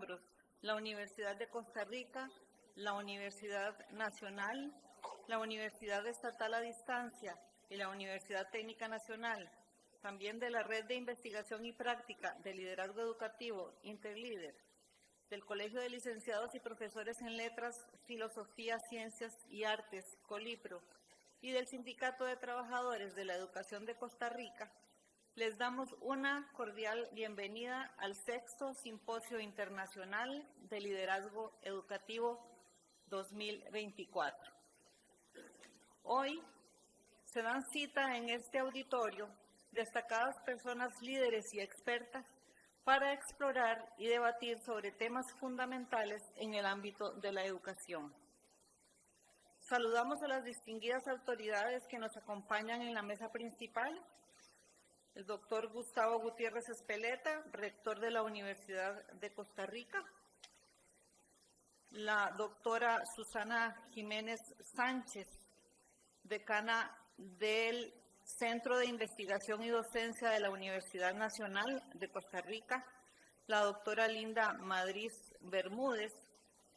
miembros, la Universidad de Costa Rica, la Universidad Nacional, la Universidad Estatal a Distancia y la Universidad Técnica Nacional, también de la Red de Investigación y Práctica de Liderazgo Educativo Interlíder, del Colegio de Licenciados y Profesores en Letras, Filosofía, Ciencias y Artes, Colipro, y del Sindicato de Trabajadores de la Educación de Costa Rica, les damos una cordial bienvenida al 6º Simposio Internacional de Liderazgo Educativo 2024. Hoy se dan cita en este auditorio destacadas personas líderes y expertas para explorar y debatir sobre temas fundamentales en el ámbito de la educación. Saludamos a las distinguidas autoridades que nos acompañan en la mesa principal: el doctor Gustavo Gutiérrez Espeleta, rector de la Universidad de Costa Rica; la doctora Susana Jiménez Sánchez, decana del Centro de Investigación y Docencia de la Universidad Nacional de Costa Rica; la doctora Linda Madriz Bermúdez,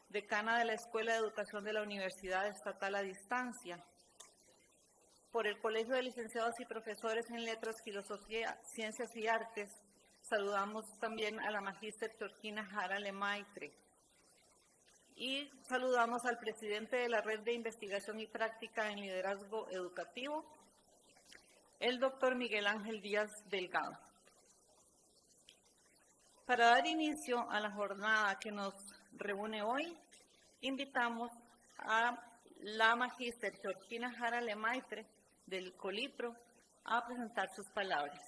decana de la Escuela de Educación de la Universidad Estatal a Distancia. Por el Colegio de Licenciados y Profesores en Letras, Filosofía, Ciencias y Artes, saludamos también a la magíster Georgina Jara Lemaitre. Y saludamos al presidente de la Red de Investigación y Práctica en Liderazgo Educativo, el doctor Miguel Ángel Díaz Delgado. Para dar inicio a la jornada que nos reúne hoy, invitamos a la magíster Georgina Jara Lemaitre del Colipro a presentar sus palabras.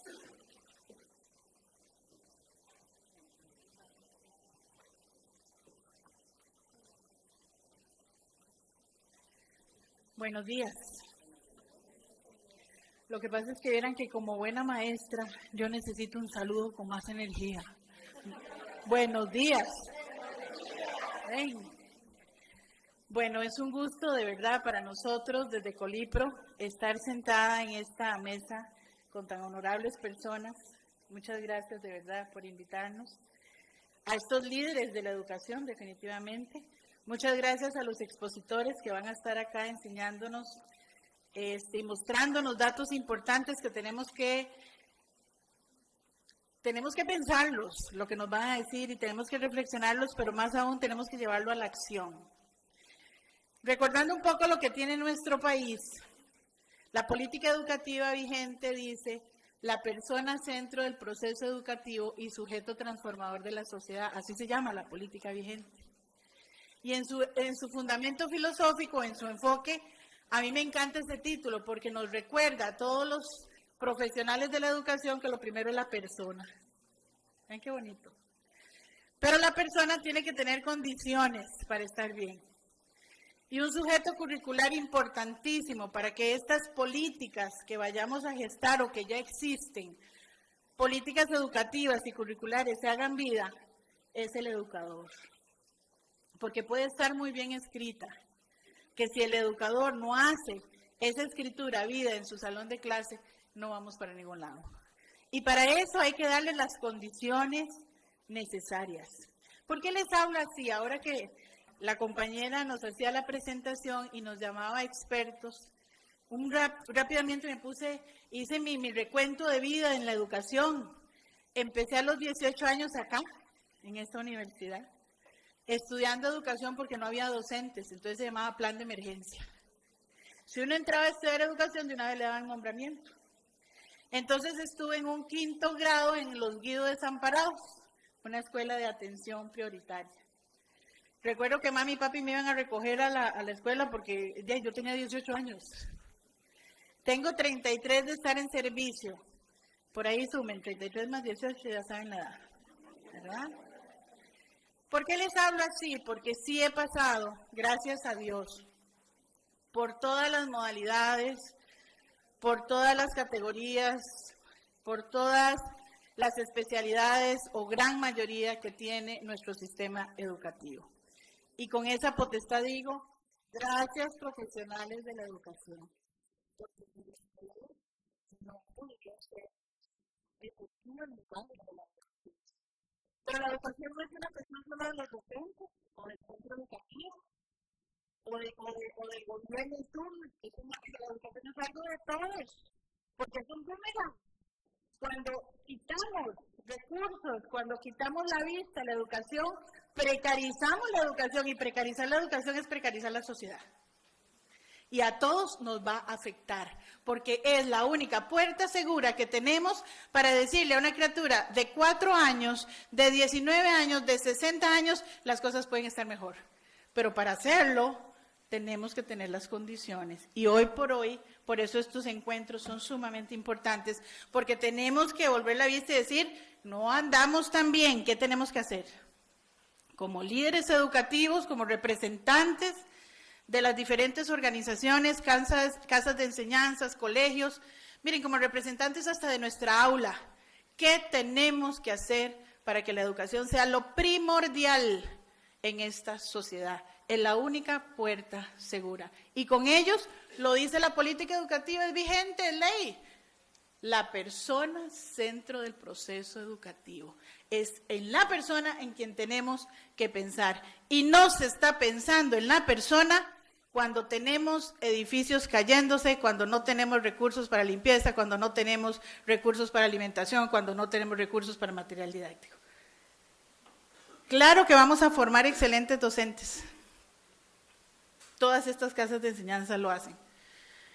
Buenos días. Lo que pasa es que vieran que como buena maestra yo necesito un saludo con más energía. Buenos días. Bueno, es un gusto de verdad para nosotros desde Colipro estar sentada en esta mesa con tan honorables personas. Muchas gracias de verdad por invitarnos. A estos líderes de la educación, definitivamente. Muchas gracias a los expositores que van a estar acá enseñándonos y mostrándonos datos importantes que tenemos que pensarlos, lo que nos van a decir, y tenemos que reflexionarlos, pero más aún tenemos que llevarlo a la acción. Recordando un poco lo que tiene nuestro país, la política educativa vigente dice: la persona centro del proceso educativo y sujeto transformador de la sociedad. Así se llama la política vigente. Y en su fundamento filosófico, en su enfoque, a mí me encanta ese título porque nos recuerda a todos los profesionales de la educación que lo primero es la persona. ¿Ven qué bonito? Pero la persona tiene que tener condiciones para estar bien. Y un sujeto curricular importantísimo para que estas políticas que vayamos a gestar o que ya existen, políticas educativas y curriculares, se hagan vida, es el educador. Porque puede estar muy bien escrita, que si el educador no hace esa escritura vida en su salón de clase, no vamos para ningún lado. Y para eso hay que darle las condiciones necesarias. ¿Por qué les hablo así? Ahora que la compañera nos hacía la presentación y nos llamaba expertos, rápidamente hice mi recuento de vida en la educación. Empecé a los 18 años acá, en esta universidad, estudiando educación porque no había docentes, entonces se llamaba plan de emergencia. Si uno entraba a estudiar educación, de una vez le daban nombramiento. Entonces estuve en un 5º grado en los Guido Desamparados, una escuela de atención prioritaria. Recuerdo que mami y papi me iban a recoger a la escuela porque yo tenía 18 años. Tengo 33 de estar en servicio. Por ahí sumen, 33 más 18, ya saben la edad, ¿verdad? ¿Por qué les hablo así? Porque sí he pasado, gracias a Dios, por todas las modalidades, por todas las categorías, por todas las especialidades o gran mayoría que tiene nuestro sistema educativo. Y con esa potestad digo, gracias profesionales de la educación. Porque si ustedes no pudieron ser efectivos en el campo de la educación. Pero la educación no es una cuestión solo de los docentes o del centro educativo o del gobierno en turno. La educación es algo de todos, porque es un boomerang. Cuando quitamos recursos, cuando quitamos la vista a la educación, precarizamos la educación, y precarizar la educación es precarizar la sociedad. Y a todos nos va a afectar, porque es la única puerta segura que tenemos para decirle a una criatura de 4 años, de 19 años, de 60 años, las cosas pueden estar mejor. Pero para hacerlo, tenemos que tener las condiciones. Y hoy, por eso estos encuentros son sumamente importantes, porque tenemos que volver la vista y decir, no andamos tan bien, ¿qué tenemos que hacer? Como líderes educativos, como representantes de las diferentes organizaciones, casas de enseñanzas, colegios, miren, como representantes hasta de nuestra aula, ¿qué tenemos que hacer para que la educación sea lo primordial en esta sociedad? Es la única puerta segura. Y con ellos, lo dice la política educativa, es vigente, es ley. La persona centro del proceso educativo. Es en la persona en quien tenemos que pensar. Y no se está pensando en la persona cuando tenemos edificios cayéndose, cuando no tenemos recursos para limpieza, cuando no tenemos recursos para alimentación, cuando no tenemos recursos para material didáctico. Claro que vamos a formar excelentes docentes. Todas estas casas de enseñanza lo hacen.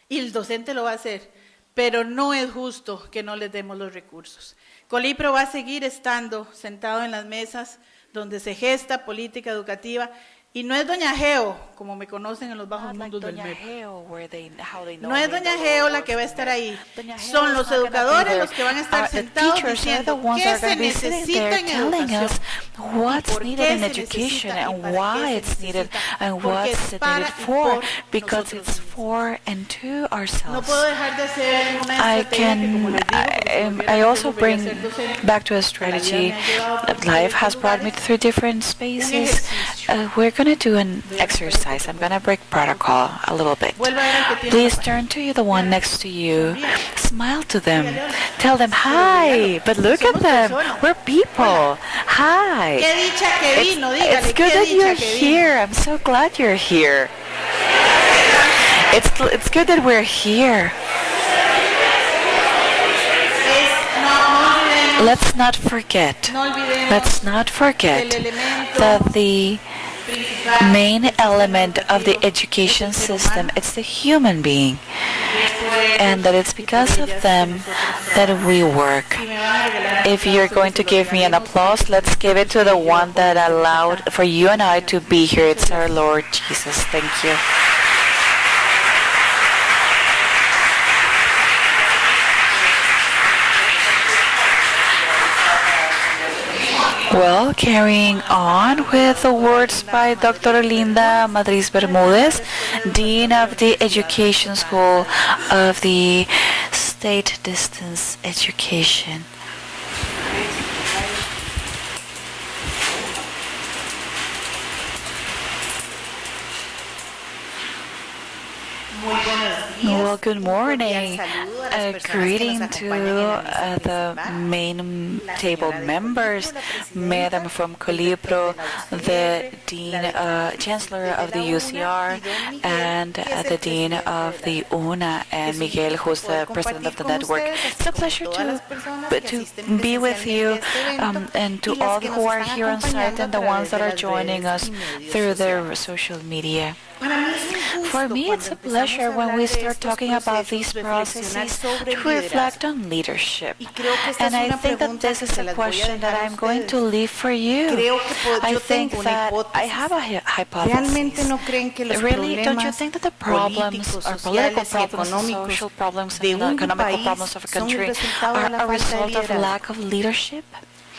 Y el docente lo va a hacer. Pero no es justo que no les demos los recursos. Colipro va a seguir estando sentado en las mesas donde se gesta política educativa. Y no es Doña Geo, como me conocen en los bajos mundos del MEP. No es Doña Geo la que va a estar ahí. Son los educadores los que van a estar sentados diciendo qué se necesita en educación, what's needed in education and why it's needed and what's it needed for, because it's for and to ourselves. No puedo dejar de hacer una estrategia, I also bring back to a strategy that life has brought me through different spaces. We're going to do an exercise. I'm going to break protocol a little bit. Please turn to the one next to you. Smile to them. Tell them hi. But look at them. We're people. Hi. It's good that you're here. I'm so glad you're here. It's good that we're here. Let's not forget that the main element of the education system is the human being, and that it's because of them that we work. If you're going to give me an applause, let's give it to the one that allowed for you and I to be here. It's our Lord Jesus. Thank you. Well, carrying on with the words by Dr. Linda Madriz Bermudez, Dean of the Education School of the State Distance Education. Well, good morning. Greeting to the main table members, Madam from Colipro, the Dean, Chancellor of the UCR, and the Dean of the UNA, and Miguel, who's the President of the network. It's a pleasure to be with you, and to all who are here on site and the ones that are joining us through their social media. For me, it's a pleasure when we start talking about these processes to reflect on leadership. And I think that this is a question that I'm going to leave for you. I think that I have a hypothesis. Really, don't you think that the problems, or political problems, social problems, and economical problems of a country are a result of lack of leadership?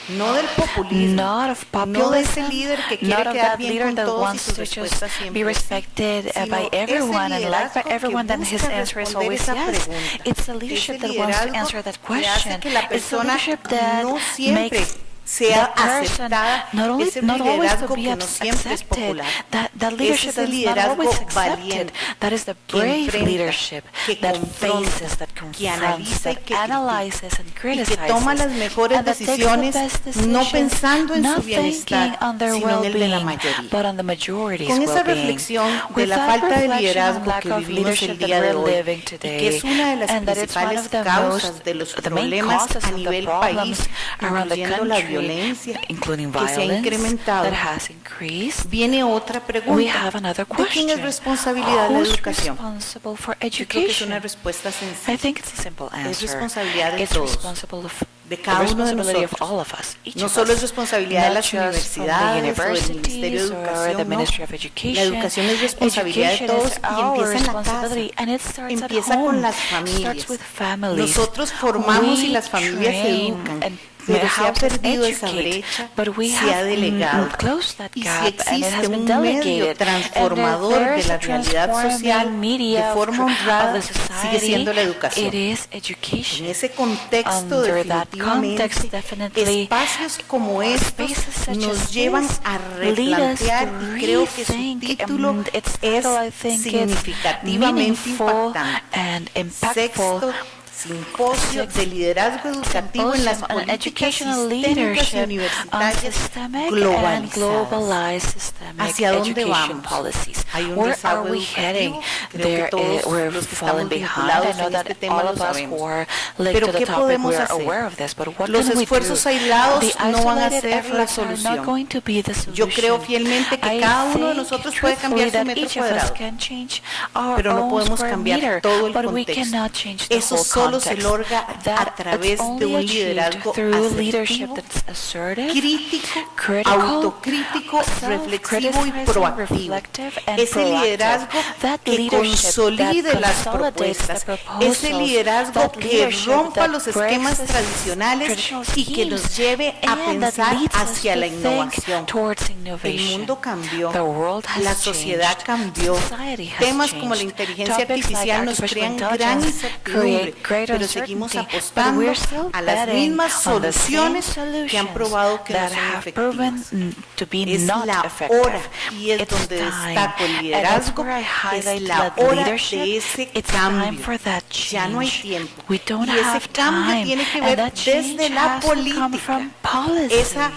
Not of populism, not of that leader that wants to just be respected by everyone and liked by everyone, then his answer is always yes. It's the leadership that wants to answer that question. It's the leadership that makes sea that person aceptada, not only ese not always to liderazgo be que no siempre es accepted, popular. that leadership Ese es el that's not liderazgo always accepted, valiente, that is the que brave enfrenta, leadership que that confronta, faces, that que confronts, analiza y that que critica, analyzes and y que criticizes, toma las mejores and that takes the decisiones best no decisions, pensando en su not thinking bienestar, on their sino en el de la well-being, mayoría. but on the majority's Con esa well-being. reflexión de With la that falta de reflection on liderazgo lack que of vivimos el leadership that día de we're hoy, living y que today, es una de las and that it's one principales of the causas de los the main problemas causes a of the nivel problems país, around the incluyendo la country, violencia including que se ha violence incrementado, that has increased, viene otra we pregunta. have another ¿De quién question. es responsabilidad la Who's educación? responsible for Yo creo que es una education? respuesta I sencilla. think it's a simple Es answer. responsabilidad de It's todos, responsible of de the cada uno de responsibility of nosotros. all of us, each No of solo es us, responsabilidad de not las just from the universidades o del Ministerio de universities or the Educación, no. Ministry of La Education. educación es responsabilidad de Education todos is y our empieza en la casa. responsibility, and it starts at Empieza con home. las Starts familias. with families. Nosotros formamos y We las familias se train educan, and pero se ha houses perdido esa educate, brecha, but we se ha have delegado. closed that Y si gap, and it existe has been un medio delegated. transformador And de there's la a realidad social transforming media de forma of honrada, the sigue society. siendo la It educación. is En education. ese contexto, Under that definitivamente, context, definitely, espacios como estos spaces such nos as llevan this a lead us to replantear, y creo que su rethink, título and its es title, I think, is significativamente meaningful impactante. and impactful. Sexto Simposio de Liderazgo Educativo en las Symposium on Políticas Educational Sistémicas y Leadership on Universitarias systemic and globalizadas. globalized systemic ¿Hacia dónde education vamos? policies. Hay un Where rezago are we heading? educativo. Creo que todos We're los que falling estamos behind. I vinculados know en that este tema all lo of us sabemos. who are linked Pero to the ¿qué topic, podemos we are hacer? aware of this. But what Los can we do? esfuerzos aislados The no van a isolated ser la efforts are not solución. going to be the solution. Yo creo fielmente que I cada uno de think nosotros puede cambiar su truthfully metro that each of us cuadrado, can change our pero no own podemos square cambiar meter, todo el but we contexto. cannot change the Eso whole solo se context. logra a That través it's de only un achieved liderazgo through leadership asertivo, that's assertive, crítico, critical, autocrítico, reflexivo y self-criticizing, proactivo. reflective, and Ese proactive. liderazgo That que leadership consolide that las consolidates the propuestas. proposals, Ese liderazgo that que leadership rompa that los breaks esquemas the tradicionales traditional y que nos schemes, lleve a and that pensar leads us hacia to la think innovación. towards El innovation. mundo cambió, The world has la sociedad changed. cambió, Society has temas changed. como la inteligencia Topics like artificial nos artificial crean gran intelligence incertidumbre, create great pero seguimos uncertainty, but apostando we're still a las betting mismas on the same soluciones que han solutions probado que no that son have proven efectivas. to be Es not la effective. hora, y es It's donde time, destaco el and that's liderazgo, where I es highlight la that hora leadership. de ese It's time cambio. for that change. Ya no hay tiempo. We don't Y ese have cambio time, tiene que and ver that change desde la has to come política. from policies. Esa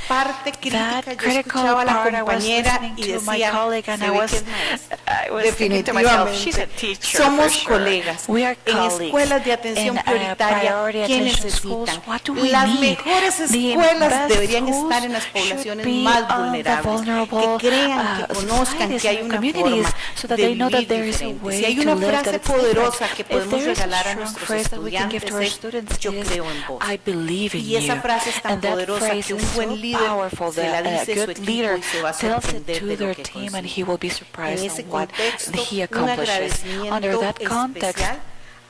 parte crítica, That yo critical escuchaba a la part, I was compañera listening y to my decía, colleague, and se I ve was, que es maestra. I was thinking to myself, she's a Definitivamente, teacher somos for sure. colegas. We are En colleagues. escuelas de atención In, prioritaria, priority ¿qué attention schools, necesitan? what do we Las need? mejores The escuelas best deberían schools estar en las should poblaciones be más on the vulnerables, vulnerable, que crean, que conozcan societies que hay and una communities, forma so that de they know that vivir there is a diferente. way Si hay to una live that frase it's different. poderosa que If podemos there is a regalar a strong nuestros phrase that we can give to our estudiantes students es, yo is, creo en vos. I believe in Y esa you. frase es tan And that poderosa phrase que un is so buen líder powerful se la that dice a a su good equipo leader y se va a tells it sorprender to de their lo que team, and consigue. he will be En surprised ese on what contexto, he un accomplishes. Under agradecimiento that context, especial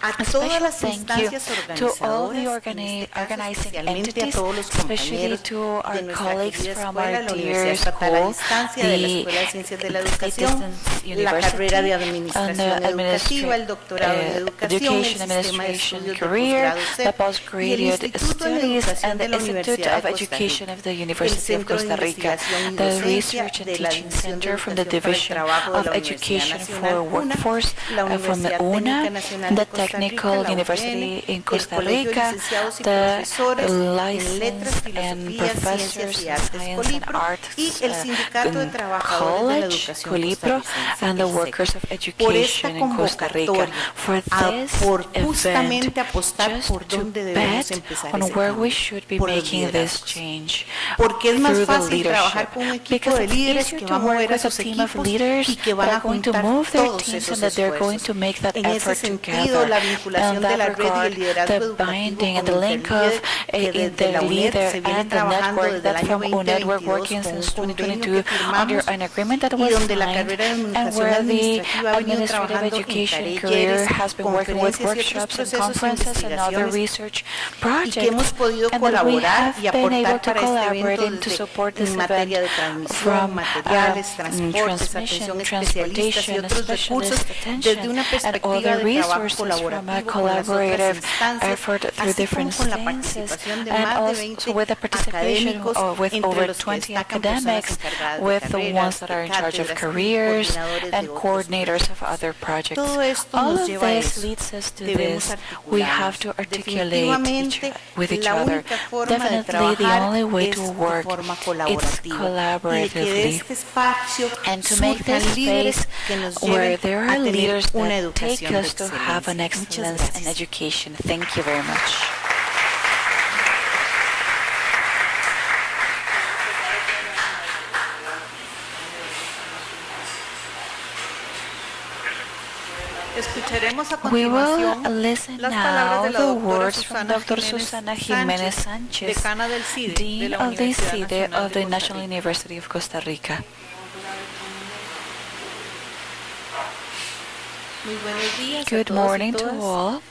a a todas special las thank you instancias to all the organizadoras, en este caso organizing especialmente a entities, todos los especially compañeros to de our nuestra colleagues querida from escuela, our la dear Universidad Estatal a school, Distancia de la Escuela de Ciencias de la State Educación, Distance la carrera de University, Administración Educativa, el doctorado en Educación, el Education sistema de Administration estudios de career, posgrado the CEP y el postgraduate Instituto de studies, Educación and de the la Institute Universidad of de Costa Education Rica, of the el University of Centro de Costa Rica, Investigación y the Docencia Research and de la Teaching División de Center from the Educación para el Division Trabajo de of la Universidad Education Nacional for UNA, Workforce la from the Universidad UNA, Técnica Nacional the de Costa Rica, Technical la University in el Costa Colegio de Rica, Licenciados y the Profesores en Letras, Licensed and Filosofía, Professors Ciencias y in Artes, Science and Colipro, Arts y el Sindicato de Trabajadores de la College, Educación Colipro, costarricense, and the el SEC. Workers of Por esta Education in Costa Rica. convocatoria, For this por event, justamente apostar just por to dónde debemos bet empezar on ese where cambio, we should be por los making this liderazgos. change. Porque es más through the fácil trabajar leadership. con un equipo Because de it's líderes easier que to va a mover work a with a sus team of equipos leaders y que that van a are going to juntar move their todos teams esos and that they're going to esfuerzos. make that En ese effort sentido, together. la And vinculación de that la red y regard, el liderazgo the educativo binding and con the link of Interlíder, que desde la UNED Interleader se viene and the trabajando network desde el that año from UNED we're 2022 working con un since convenio 2022 que under firmamos an agreement that y was donde la signed, carrera de and and where the administrative education career has been working with workshops and conferences and other research projects, and that we have been able to collaborate and to support this event from transmission, transportation, specialist attention, and other resources from a collaborative effort through different stances, and also with the participation with over 20 academics, with the ones that are in charge of careers and coordinators of other projects. All of this leads us to this. We have to articulate with each other. Definitely the only way to work is collaboratively, and to make this space where there are leaders that take us to have an excellence in education. Thank you very much. Escucharemos a We will continuación listen las now palabras de la the doctora words from Dr. Susana Jiménez Sánchez, decana del CIDE, de Dean la of the Universidad CIDE Nacional of de the Costa National Rica. University of Costa Rica. Muy buenos días a Good todos y morning to todas. all.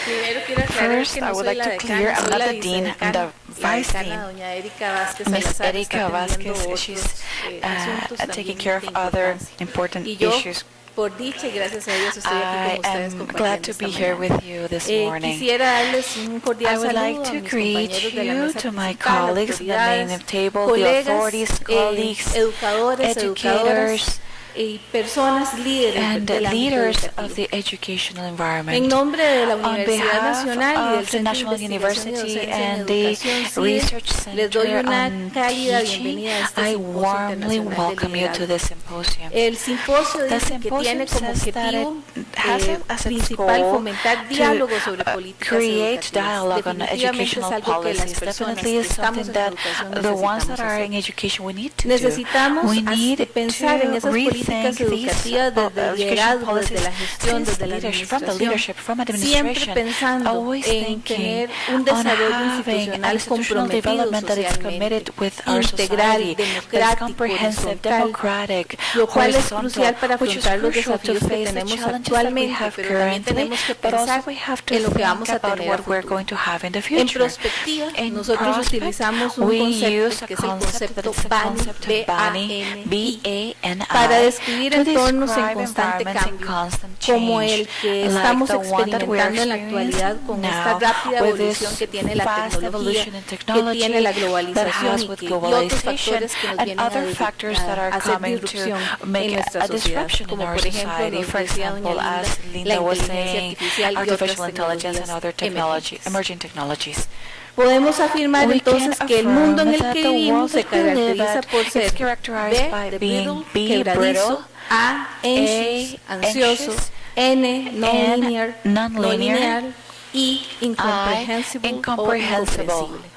Primero quiero aclarar First, que I no would soy like la to decana, clear I'm soy not la the dean, I'm vicedecana. the La vice decana, dean. doña Erika Vázquez Miss Salazar, Erika está atendiendo Vázquez, she's asuntos taking también care of de other importancia. important Y yo, issues. por dicha y gracias a Dios, estoy aquí I con ustedes am glad compartiendo to esta be here mañana. with you this morning. Quisiera darles un cordial I would saludo like a to mis greet compañeros de la you, mesa to my principal, colleagues in the main autoridades, table, the colegas, authorities, colleagues, educadores, educadoras educators, y personas líderes and del ámbito leaders educativo. of the educational En environment. nombre de la On Universidad behalf Nacional y del of the Centro de National Investigación y University Docencia en and the Educación CIDE, Research les doy Center una on cálida Teaching, bienvenida a este I Simposio warmly Internacional de welcome you to Liderazgo. this symposium. El simposio The dice que tiene symposium como says that objetivo it has as its principal goal fomentar to diálogo sobre políticas create educativas. dialogue on Definitivamente educational es algo que las policies. personas Definitely que is estamos something en that educación the ones that necesitamos are hacer. in education we need to do. Necesitamos We need pensar en to esas políticas rethink these educativas desde el education liderazgo, policies desde la gestión, since desde la leadership, from the administración, leadership, from siempre administration, pensando always en thinking tener un on desarrollo having institucional an institutional comprometido development that is socialmente, committed with our integral, society, that is democrático, comprehensive, horizontal, democratic, lo cual es horizontal, crucial para which is afrontar los crucial to desafíos que face the tenemos challenges that we actualmente, have pero también currently, tenemos que but also pensar we have to en lo que think vamos a about tener a what we're futuro. going to have in the En future. prospectiva, In nosotros prospect, utilizamos un we concepto use a que es el concept that concepto is a concept of BANI, B-A-N-I, para describir to entornos en describe constante environments in cambio, constant como change, el que like estamos the one that we are experimentando en la actualidad con esta now rápida with evolución this que tiene la fast tecnología, evolution in que technology tiene la that globalización has y with y otros globalization factores que nos and vienen other factors that are a hacer coming disrupción to make en nuestra a sociedad, disruption in como our por ejemplo society. nos For decía example, doña as Linda, la Linda was inteligencia saying, artificial y otras artificial intelligence and other tecnologías emerging technologies. Podemos afirmar We entonces can que el mundo en el affirm que that the vivimos world se that we live caracteriza at por is ser characterized by B de being brittle, B, quebradizo, brittle, A, anxious, ansioso, anxious, N, non-linear, non-linear, I, incomprehensible, incomprehensible. o incomprensible.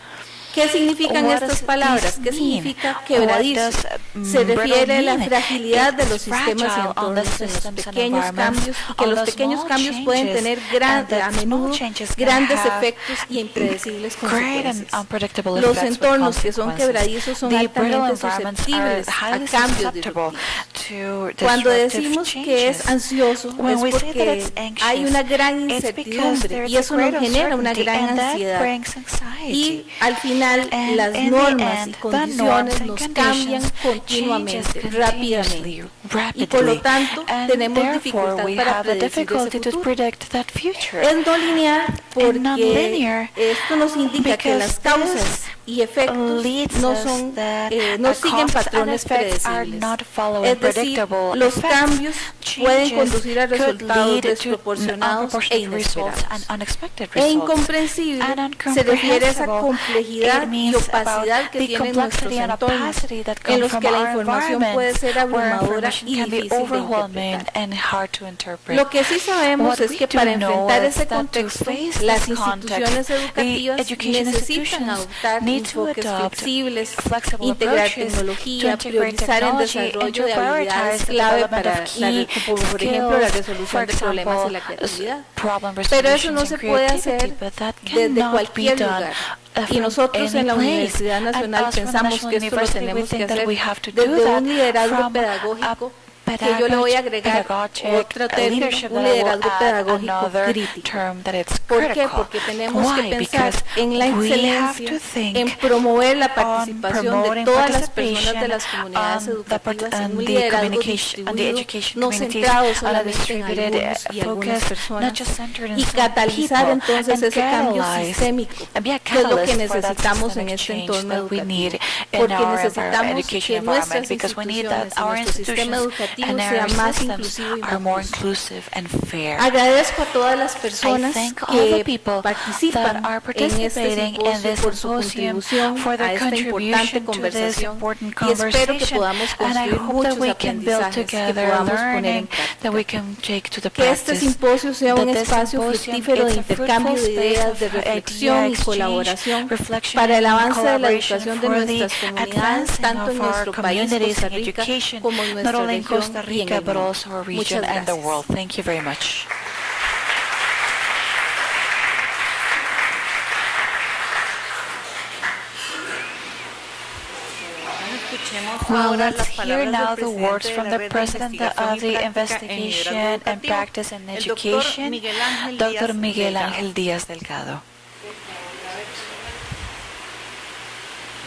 ¿Qué significan What estas does palabras? this ¿Qué mean? significa What quebradizo? does Se refiere a la mean? fragilidad de It's los sistemas y fragile on the entornos, en los systems and pequeños environments, cambios, y que on los the pequeños small cambios pueden changes, tener and that a menudo small changes can grandes have efectos y impredecibles great and consecuencias. unpredictable Los effects with entornos que son consequences. quebradizos son The brittle altamente environments are susceptibles a highly cambios susceptible disruptivos. to Cuando disruptive decimos que es changes. ansioso When es we say that porque it's hay una anxious, gran it's because incertidumbre there's y a eso great nos genera una uncertainty, gran and that ansiedad. brings anxiety. Y al final And las in the normas y end, the norms condiciones and nos conditions cambian changes continuamente, continuously, rápidamente. rapidly, Y por lo tanto and tenemos therefore dificultad we para have the predecir difficulty ese to futuro. predict that future. Es no lineal porque non-linear esto nos indica que because las causas this y efectos leads no us son that no our siguen causes and patrones effects are predecibles. not following Es decir, predictable los effects. cambios pueden Changes conducir a could resultados lead to desproporcionados e unproportionate results inesperados. and unexpected E results. incomprensible And se refiere a esa incomprehensible, complejidad it y means opacidad about que the tienen nuestros complexity and entornos, opacity that en come los from que la our información puede ser environment, where abrumadora information y can be difícil de overwhelming interpretar. and hard to interpret. Lo que sí sabemos What es we que do para know enfrentar is ese that to contexto, face las this context, instituciones the educativas education necesitan institutions adoptar need to enfoques adopt flexibles, flexible integrar approaches to tecnología, integrate priorizar el technology, and desarrollo to de habilidades prioritize the clave development para, of key como por ejemplo, la skills, resolución de for problemas y example, la creatividad. problem Pero eso no resolutions se and puede creativity, hacer but that desde cannot be cualquier done lugar. Y from nosotros any en la place. Universidad And Nacional us from the pensamos National que esto lo University, we tenemos que think that hacer we have to do desde that un liderazgo from a pedagógico que yo le voy a agregar otro término, un liderazgo pedagógico crítico. ¿Por qué? Porque tenemos que pensar en la excelencia, en promover la participación de todas las personas de las comunidades educativas en un liderazgo distribuido, no centrado solamente en algunos y algunas personas, y catalizar entonces ese cambio sistémico, que es lo que necesitamos en este entorno educativo, porque necesitamos que nuestras instituciones, nuestro sistema educativo sea más inclusivo y más justo. Agradezco a todas las personas que participan en este simposio por su contribución a esta importante conversación y espero que podamos construir muchos aprendizajes que podamos poner en práctica. Que este simposio sea un espacio fructífero de intercambio de ideas, de reflexión y colaboración para el avance de la educación de nuestras comunidades, tanto en nuestro país, Costa Rica, como en nuestra región y en el mundo. Muchas gracias. Thank you very much. Well, let's hear now the words from the President of the Investigation and Practice in Education, Dr. Miguel Ángel Díaz Delgado.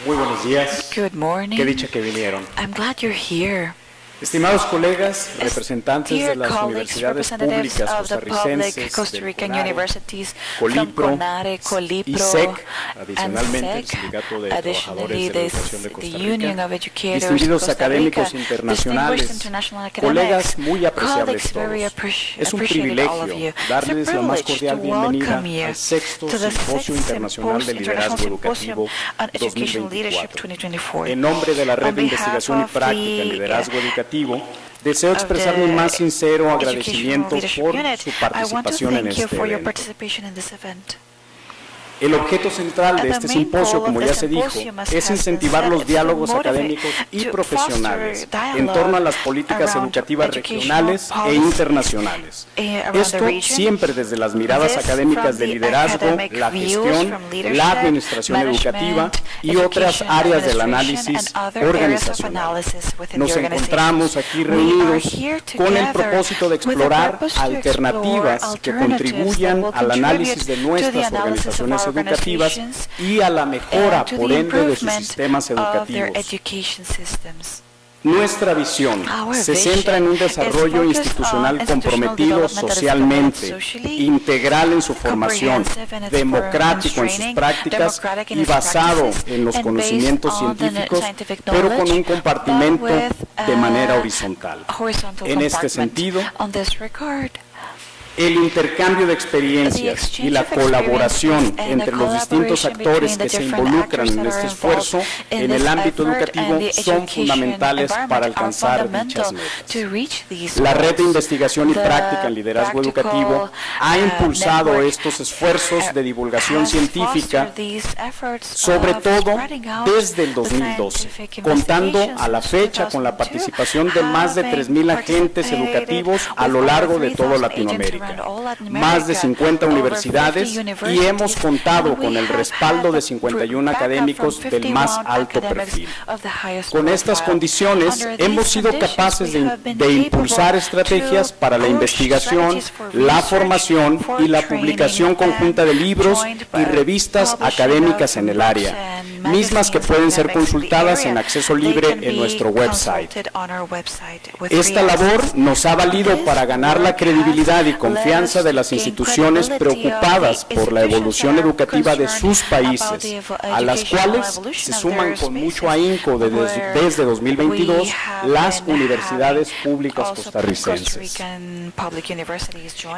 Muy buenos días. Good morning. Qué dicha que vinieron. I'm glad you're here. Estimados colegas, representantes de Dear las colleagues, universidades representatives públicas of the public costarricenses, Costa del Rican CONARE, universities from Colipro CONARE, y Colipro, SEC, and adicionalmente el SEC, Sindicato de additionally Trabajadores de la Educación de the Costa Union Rica, of Educators distinguidos Costa académicos Rica, internacionales, distinguished international colegas academics, muy apreciables colleagues very todos. Es un appreciated all of you. privilegio It's a darles la más privilege cordial to bienvenida welcome you al sexto to the Simposio sixth Internacional de Liderazgo Symposium Educativo on Educational Leadership 2024. 2024. En nombre de la Red On de Investigación y behalf of Práctica en the, Liderazgo Educativo, deseo of expresar the mi más sincero Educational agradecimiento Leadership por Unit, su I want to participación en thank you este for your evento. participation in this event. El objeto central de este simposio, como ya se dijo, es incentivar los diálogos académicos y profesionales en torno a las políticas educativas regionales e internacionales. Esto siempre desde las miradas académicas de liderazgo, la gestión, la administración educativa y otras áreas del análisis organizacional. Nos encontramos aquí reunidos con el propósito de explorar alternativas que contribuyan al análisis de nuestras organizaciones educativas y a la mejora, por ende, de sus sistemas educativos. Nuestra visión se centra en un desarrollo institucional comprometido socialmente, integral en su formación, democrático en sus prácticas y basado en los conocimientos científicos, pero con un compartimento de manera horizontal. En este sentido, el intercambio de experiencias y la colaboración entre los distintos actores que se involucran en este esfuerzo en el ámbito educativo son fundamentales para alcanzar dichas metas. La Red de Investigación y Práctica en Liderazgo Educativo ha impulsado estos esfuerzos de divulgación científica, sobre todo desde el 2012, contando a la fecha con la participación de más de 3,000 agentes educativos a lo largo de toda Latinoamérica. Más de 50 universidades y hemos contado con el respaldo de 51 académicos del más alto perfil. Con estas condiciones hemos sido capaces de impulsar estrategias para la investigación, la formación y la publicación conjunta de libros y revistas académicas en el área, mismas que pueden ser consultadas en acceso libre en nuestro website. Esta labor nos ha valido para ganar la credibilidad y confianza de las instituciones preocupadas por la evolución educativa de sus países, a las cuales se suman con mucho ahínco desde 2022 las universidades públicas costarricenses.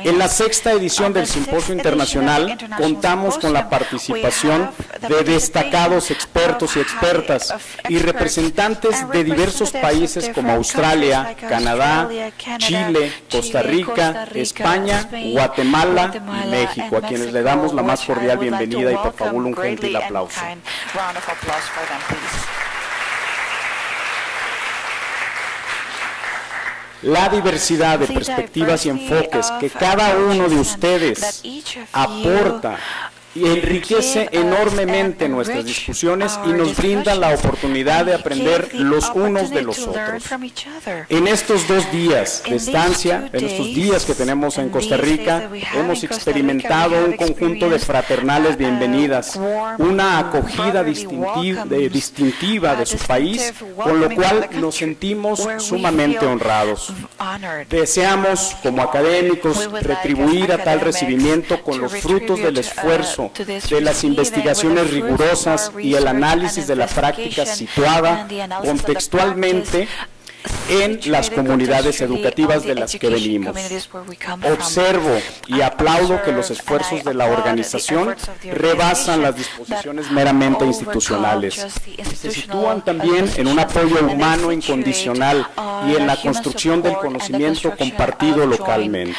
En la sexta edición del Simposio Internacional contamos con la participación de destacados expertos y expertas y representantes de diversos países como Australia, Canadá, Chile, Costa Rica, España, Guatemala y México, a quienes le damos la más cordial bienvenida y por favor un gentil aplauso. La diversidad de perspectivas y enfoques que cada uno de ustedes aporta y enriquece enormemente nuestras discusiones y nos brinda la oportunidad de aprender los unos de los otros. En estos 2 días de estancia, en estos días que tenemos en Costa Rica, hemos experimentado un conjunto de fraternales bienvenidas, una acogida distintiva de su país, con lo cual nos sentimos sumamente honrados. Deseamos, como académicos, retribuir a tal recibimiento con los frutos del esfuerzo, de las investigaciones rigurosas y el análisis de la práctica situada contextualmente en las comunidades educativas de las que venimos. Observo y aplaudo que los esfuerzos de la organización rebasan las disposiciones meramente institucionales y se sitúan también en un apoyo humano incondicional y en la construcción del conocimiento compartido localmente.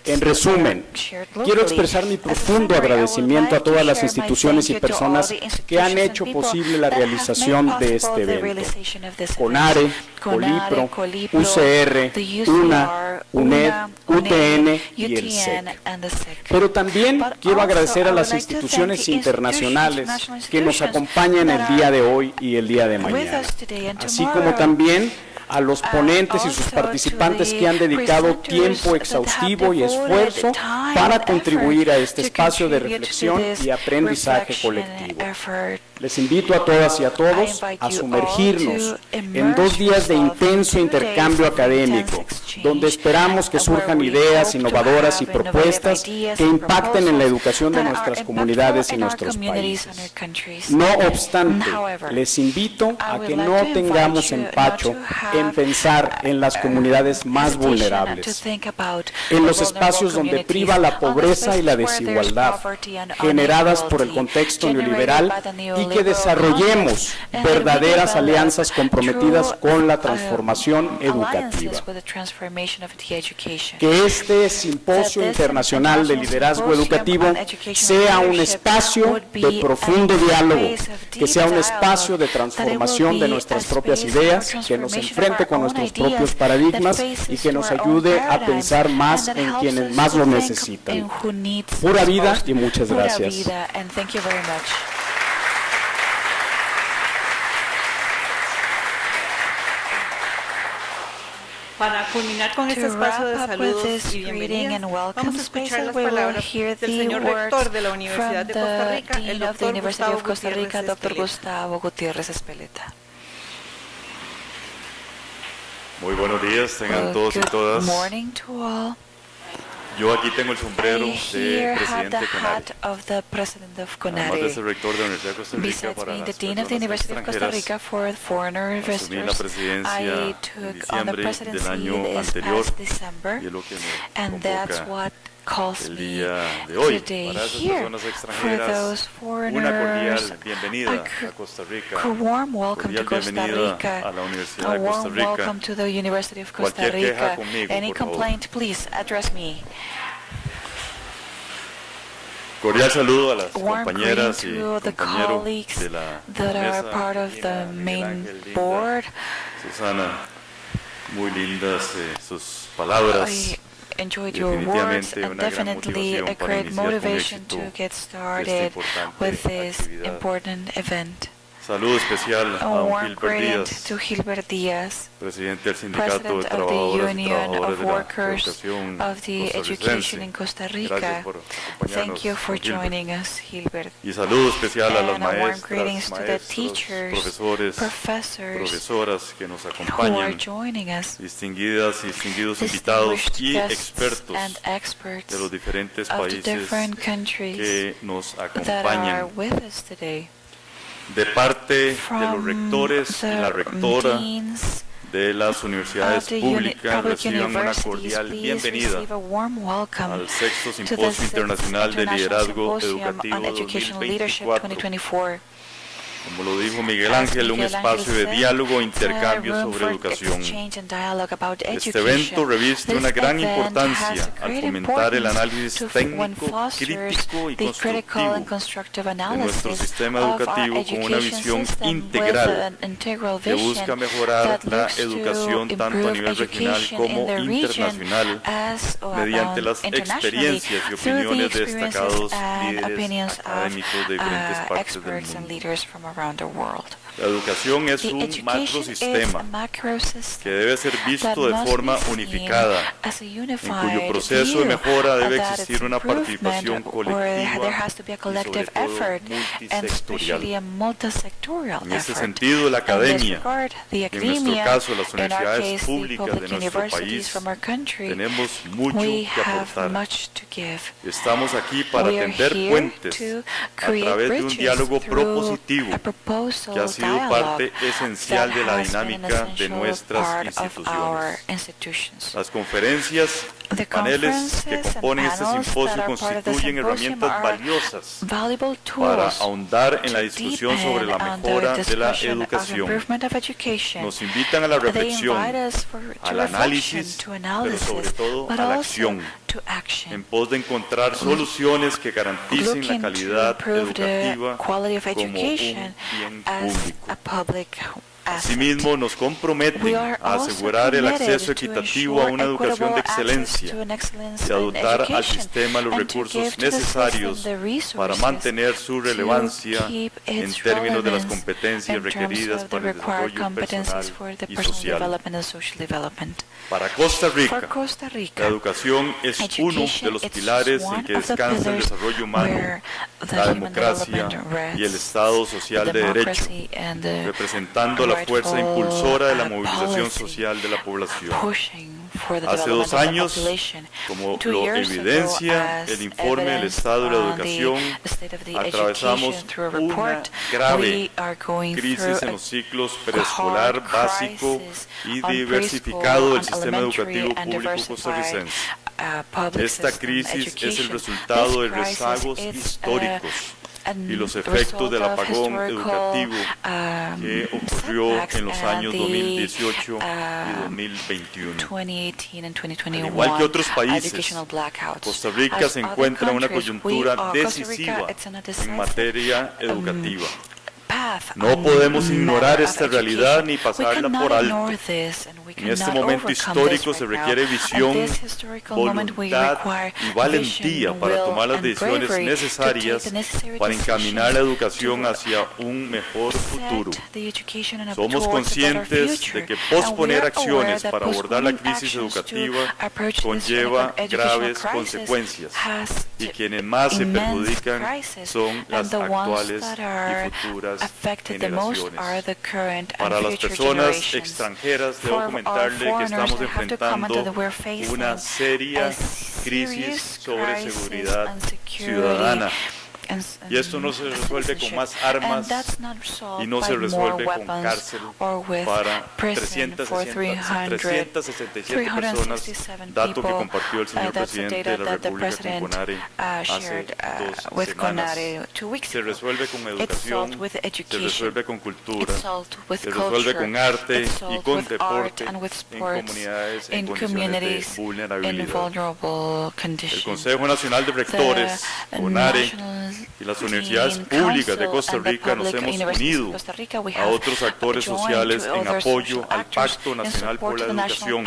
En resumen, quiero expresar mi profundo agradecimiento a todas las instituciones y personas que han hecho posible la realización de este evento. CONARE, COLIPRO, UCR, UNA, UNED, UTN y el SEC. Pero también quiero agradecer a las instituciones internacionales que nos acompañan el día de hoy y el día de mañana, así como también a los ponentes y sus participantes que han dedicado tiempo exhaustivo y esfuerzo para contribuir a este espacio de reflexión y aprendizaje colectivo. Les invito a todas y a todos a sumergirnos en 2 días de intenso intercambio académico, donde esperamos que surjan ideas innovadoras y propuestas que impacten en la educación de nuestras comunidades y nuestros países. No obstante, les invito a que no tengamos empacho en pensar en las comunidades más vulnerables, en los espacios donde priva la pobreza y la desigualdad generadas por el contexto neoliberal y que desarrollemos verdaderas alianzas comprometidas con la transformación educativa. Que este Simposio Internacional de Liderazgo Educativo sea un espacio de profundo diálogo, que sea un espacio de transformación de nuestras propias ideas, que nos enfrente con nuestros propios paradigmas y que nos ayude a pensar más en quienes más lo necesitan. Pura vida y muchas gracias. Para culminar con este espacio de saludos y bienvenidas, vamos a escuchar las palabras del señor rector de la Universidad de Costa Rica, el doctor Gustavo Gutiérrez Espeleta. Muy buenos días, tengan todos y todas. Yo aquí tengo el sombrero de presidente de CONARE. Además de ser rector de la Universidad de Costa Rica para las personas extranjeras, asumí la presidencia en diciembre del año anterior y es lo que me convoca el día de hoy. Para esas personas extranjeras, una cordial bienvenida a Costa Rica, cordial bienvenida a la Universidad de Costa Rica. Cualquier queja conmigo, por favor. Cordial saludo a las compañeras y compañeros de la mesa, Miguel Ángel, Linda, Susana, muy lindas sus palabras. Enjoyed your words and definitely a great motivation to get started with this important event. Saludo especial a warm greetings to Gilbert Díaz, presidente del Sindicato de President of the Trabajadores y Union of Trabajadoras Workers de la of the Education in Costa Rica. Thank you for joining us, Gilbert. Y saludo especial a las And a warm maestras, greetings to the maestros, teachers, profesores, professors profesoras que nos who are acompañan, joining us, distinguidas y distinguidos invitados distinguished y guests expertos and experts de los diferentes of the países different countries que nos that are acompañan. with us today. De parte de los From rectores y la the rectora deans de las universidades of the públicas public reciban una universities, cordial please bienvenida receive a warm welcome al sexto to the Simposio Sixth Internacional de International Liderazgo Symposium Educativo on Educational Leadership 2024. 2024. como lo dijo Miguel Ángel, un espacio de diálogo e intercambio sobre educación. Este evento reviste una gran importancia al fomentar el análisis técnico, crítico y constructivo de nuestro sistema educativo con una visión integral que busca mejorar la educación tanto a nivel regional como internacional mediante las experiencias y opiniones de destacados líderes académicos de diferentes partes del mundo. La educación es un macrosistema que debe ser visto de forma unificada, en cuyo proceso de mejora debe existir una participación colectiva y sobre todo multisectorial. En este sentido, la academia, en nuestro caso las universidades públicas de nuestro país, tenemos mucho que aportar. Estamos aquí para tender puentes a través de un diálogo propositivo que ha sido parte esencial de la dinámica de nuestras instituciones. Las conferencias, paneles que componen este simposio constituyen herramientas valiosas para ahondar en la discusión sobre la mejora de la educación. Nos invitan a la reflexión, al análisis, pero sobre todo a la acción, en pos de encontrar soluciones que garanticen la calidad educativa como un bien público. Asimismo, nos comprometen a asegurar el acceso equitativo a una educación de excelencia y a dotar al sistema los recursos necesarios para mantener su relevancia en términos de las competencias requeridas para el desarrollo personal y social. Para Costa Rica, la educación es uno de los pilares en que descansa el desarrollo humano, la democracia y el Estado social de derecho, representando la fuerza impulsora de la movilización social de la población. Hace 2 años, como lo evidencia el informe del Estado de la Educación, atravesamos una grave crisis en los ciclos preescolar, básico y diversificado del sistema educativo público costarricense. Esta crisis es el resultado de rezagos históricos y los efectos del apagón educativo que ocurrió en los años 2018 y 2021. Al igual que otros países, Costa Rica se encuentra en una coyuntura decisiva en materia educativa. No podemos ignorar esta realidad ni pasarla por alto. En este momento histórico se requiere visión, voluntad y valentía para tomar las decisiones necesarias para encaminar la educación hacia un mejor futuro. Somos conscientes de que posponer acciones para abordar la crisis educativa conlleva graves consecuencias y quienes más se perjudican son las actuales y futuras generaciones. Para las personas extranjeras, debo comentarle que estamos enfrentando una seria crisis sobre seguridad ciudadana. Y esto no se resuelve con más armas y no se resuelve con cárcel para 367 personas, dato que compartió el señor presidente de la República con CONARE hace 2 semanas. Se resuelve con educación, se resuelve con cultura, se resuelve con arte y con deporte en comunidades en condiciones de vulnerabilidad. El Consejo Nacional de Rectores, CONARE, y las universidades públicas de Costa Rica nos hemos unido a otros actores sociales en apoyo al Pacto Nacional por la Educación,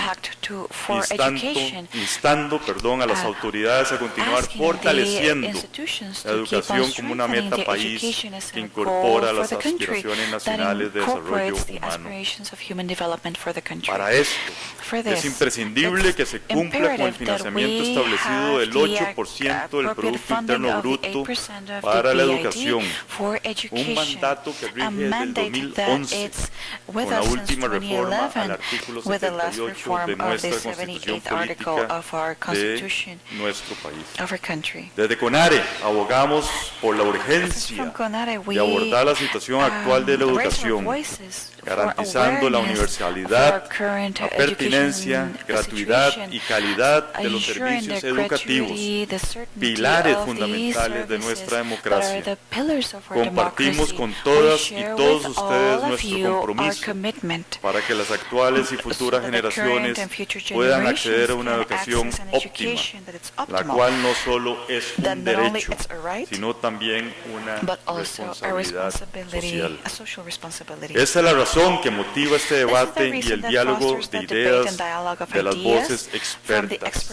instando a las autoridades a continuar fortaleciendo la educación como una meta país que incorpora las aspiraciones nacionales de desarrollo humano. Para esto, es imprescindible que se cumpla con el financiamiento establecido del 8% del Producto Interno Bruto para la educación, un mandato que rige desde el 2011 con la última reforma al artículo 78 de nuestra Constitución Política de nuestro país. Desde CONARE abogamos por la urgencia de abordar la situación actual de la educación, garantizando la universalidad, la pertinencia, gratuidad y calidad de los servicios educativos, pilares fundamentales de nuestra democracia. Compartimos con todas y todos ustedes nuestro compromiso para que las actuales y futuras generaciones puedan acceder a una educación óptima, la cual no solo es un derecho, sino también una responsabilidad social. Esa es la razón que motiva este debate y el diálogo de ideas de las voces expertas.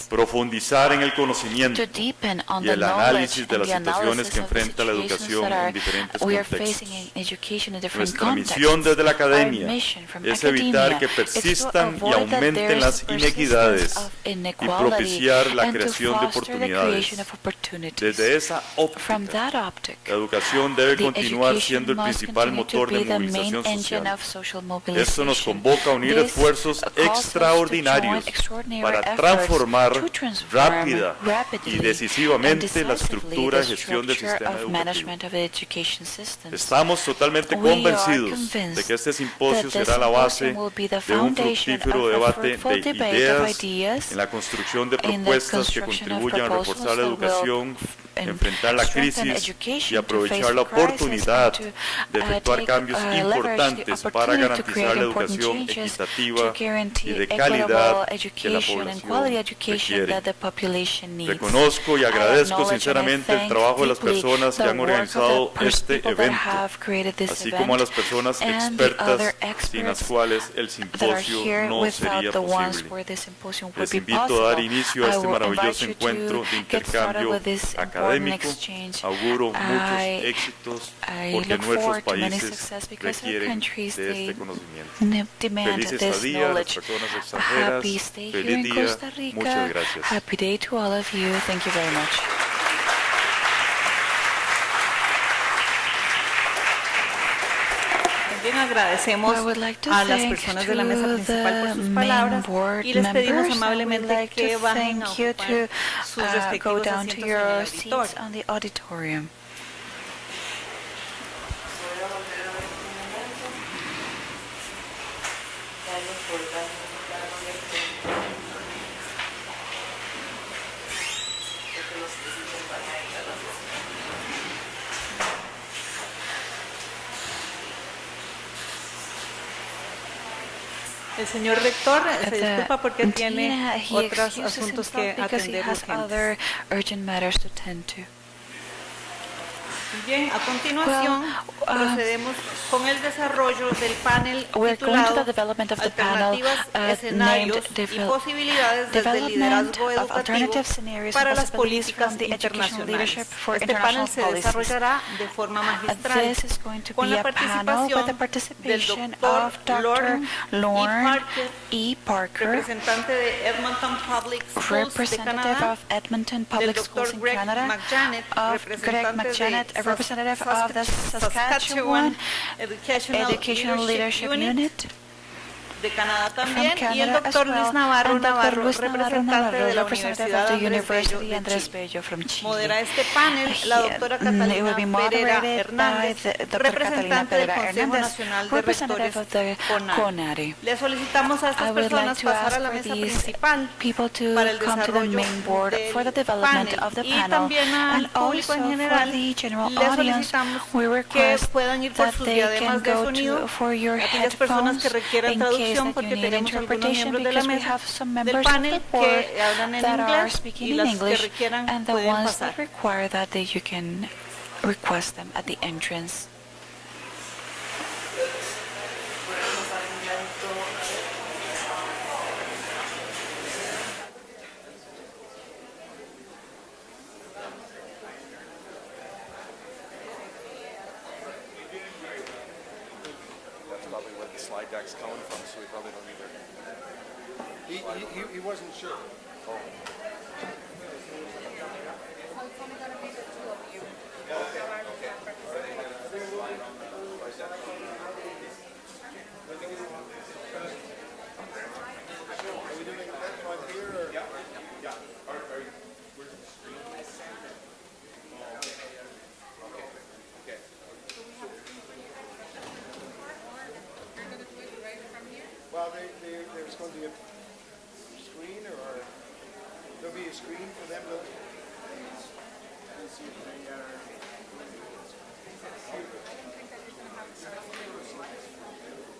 Profundizar en el conocimiento y el análisis de las situaciones que enfrenta la educación en diferentes contextos. Nuestra misión desde la academia es evitar que persistan y aumenten las inequidades y propiciar la creación de oportunidades. Desde esa óptica, la educación debe continuar siendo el principal motor de movilización social. Esto nos convoca a unir esfuerzos extraordinarios para transformar rápida y decisivamente la estructura de gestión del sistema educativo. Estamos totalmente convencidos de que este simposio será la base de un fructífero debate de ideas en la construcción de propuestas que contribuyan a reforzar la educación, enfrentar la crisis y aprovechar la oportunidad de efectuar cambios importantes para garantizar la educación equitativa y de calidad que la población requiere. Reconozco y agradezco sinceramente el trabajo de las personas que han organizado este evento, así como a las personas expertas sin las cuales el simposio no sería posible. Les invito a dar inicio a este maravilloso encuentro de intercambio académico. Auguro muchos éxitos porque nuestros países requieren de este conocimiento. Feliz estadía a las personas extranjeras. Feliz día. Muchas gracias. Happy day to all of you. Thank you very much. También agradecemos a las personas de la mesa principal por sus palabras y les pedimos amablemente que bajen a ocupar sus respectivos asientos en el auditorio. El señor rector se disculpa porque tiene otros asuntos que atender urgentes. Bien, a continuación procedemos con el desarrollo del panel titulado Alternativas, Escenarios y Posibilidades desde el Liderazgo Educativo para las Políticas Internacionales. Este panel se desarrollará de forma magistral con la participación del doctor Lorne E. Parker, representante de Edmonton Public Schools de Canadá, del doctor Greg McJanet, representative of the Saskatchewan Educational Leadership Unit de Canadá también, y el doctor Luis Navarro, representante de la Universidad Andrés Bello de Chile. Modera este panel la doctora Catalina Pereira Hernández, representante del Consejo Nacional de Rectores CONARE. Le solicitamos a estas personas pasar a la mesa principal para el desarrollo del panel, y también al público en general le solicitamos que puedan ir por sus diademas de sonido, aquellas personas que requieran traducción, porque tenemos algunos miembros de la mesa del panel que hablan en inglés, y las que requieran pueden pasar. Slide deck's coming from, so we probably don't need it. He wasn't sure. Oh. is going to be a screen, or there'll be a screen for them to see if they are.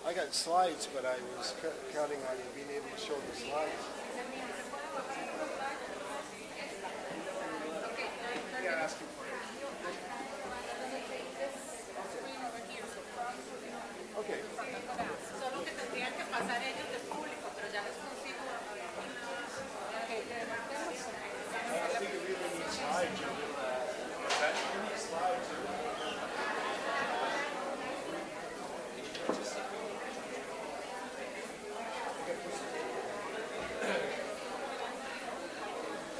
I got slides, but I was counting on you being able to show the slides. Yeah, asking for it. Okay. Solo que tendrían que pasar ellos del público, pero ya les consigo. I think you really need slides.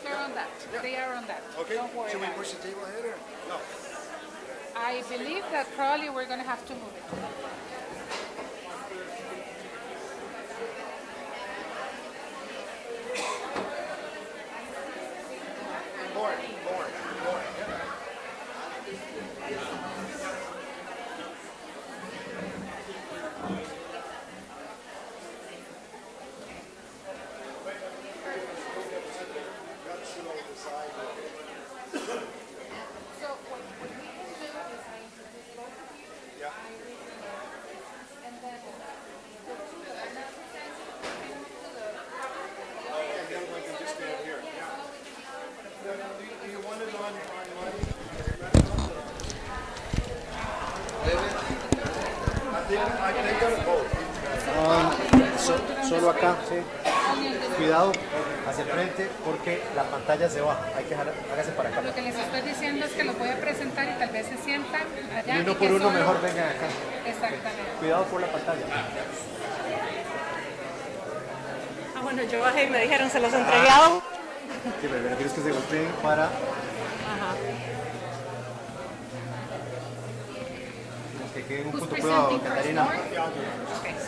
They're on that. Yeah. They are on that. Okay. Don't worry Should we about push it. the table ahead or no? I believe that probably we're going to have to move it. More. So what we can do is I introduce both of you. Yeah. And then the two that are not presented will be moved to the And the other one can just stand here. Yeah. Do you want it on my? I think on both. Solo acá, sí. Cuidado hacia el frente porque la pantalla se baja. Hay que hágase para acá. Lo que les estoy diciendo es que los voy a presentar y tal vez se sientan allá. Y uno y por que uno solo- mejor vengan acá. Exactamente. Cuidado por la pantalla. Ah, bueno, yo bajé y me dijeron, se los entregué a don. Sí, pero quieres que se golpeen para que quede en un Who's punto. Cuidado, presenting first, Catarina. Lauren?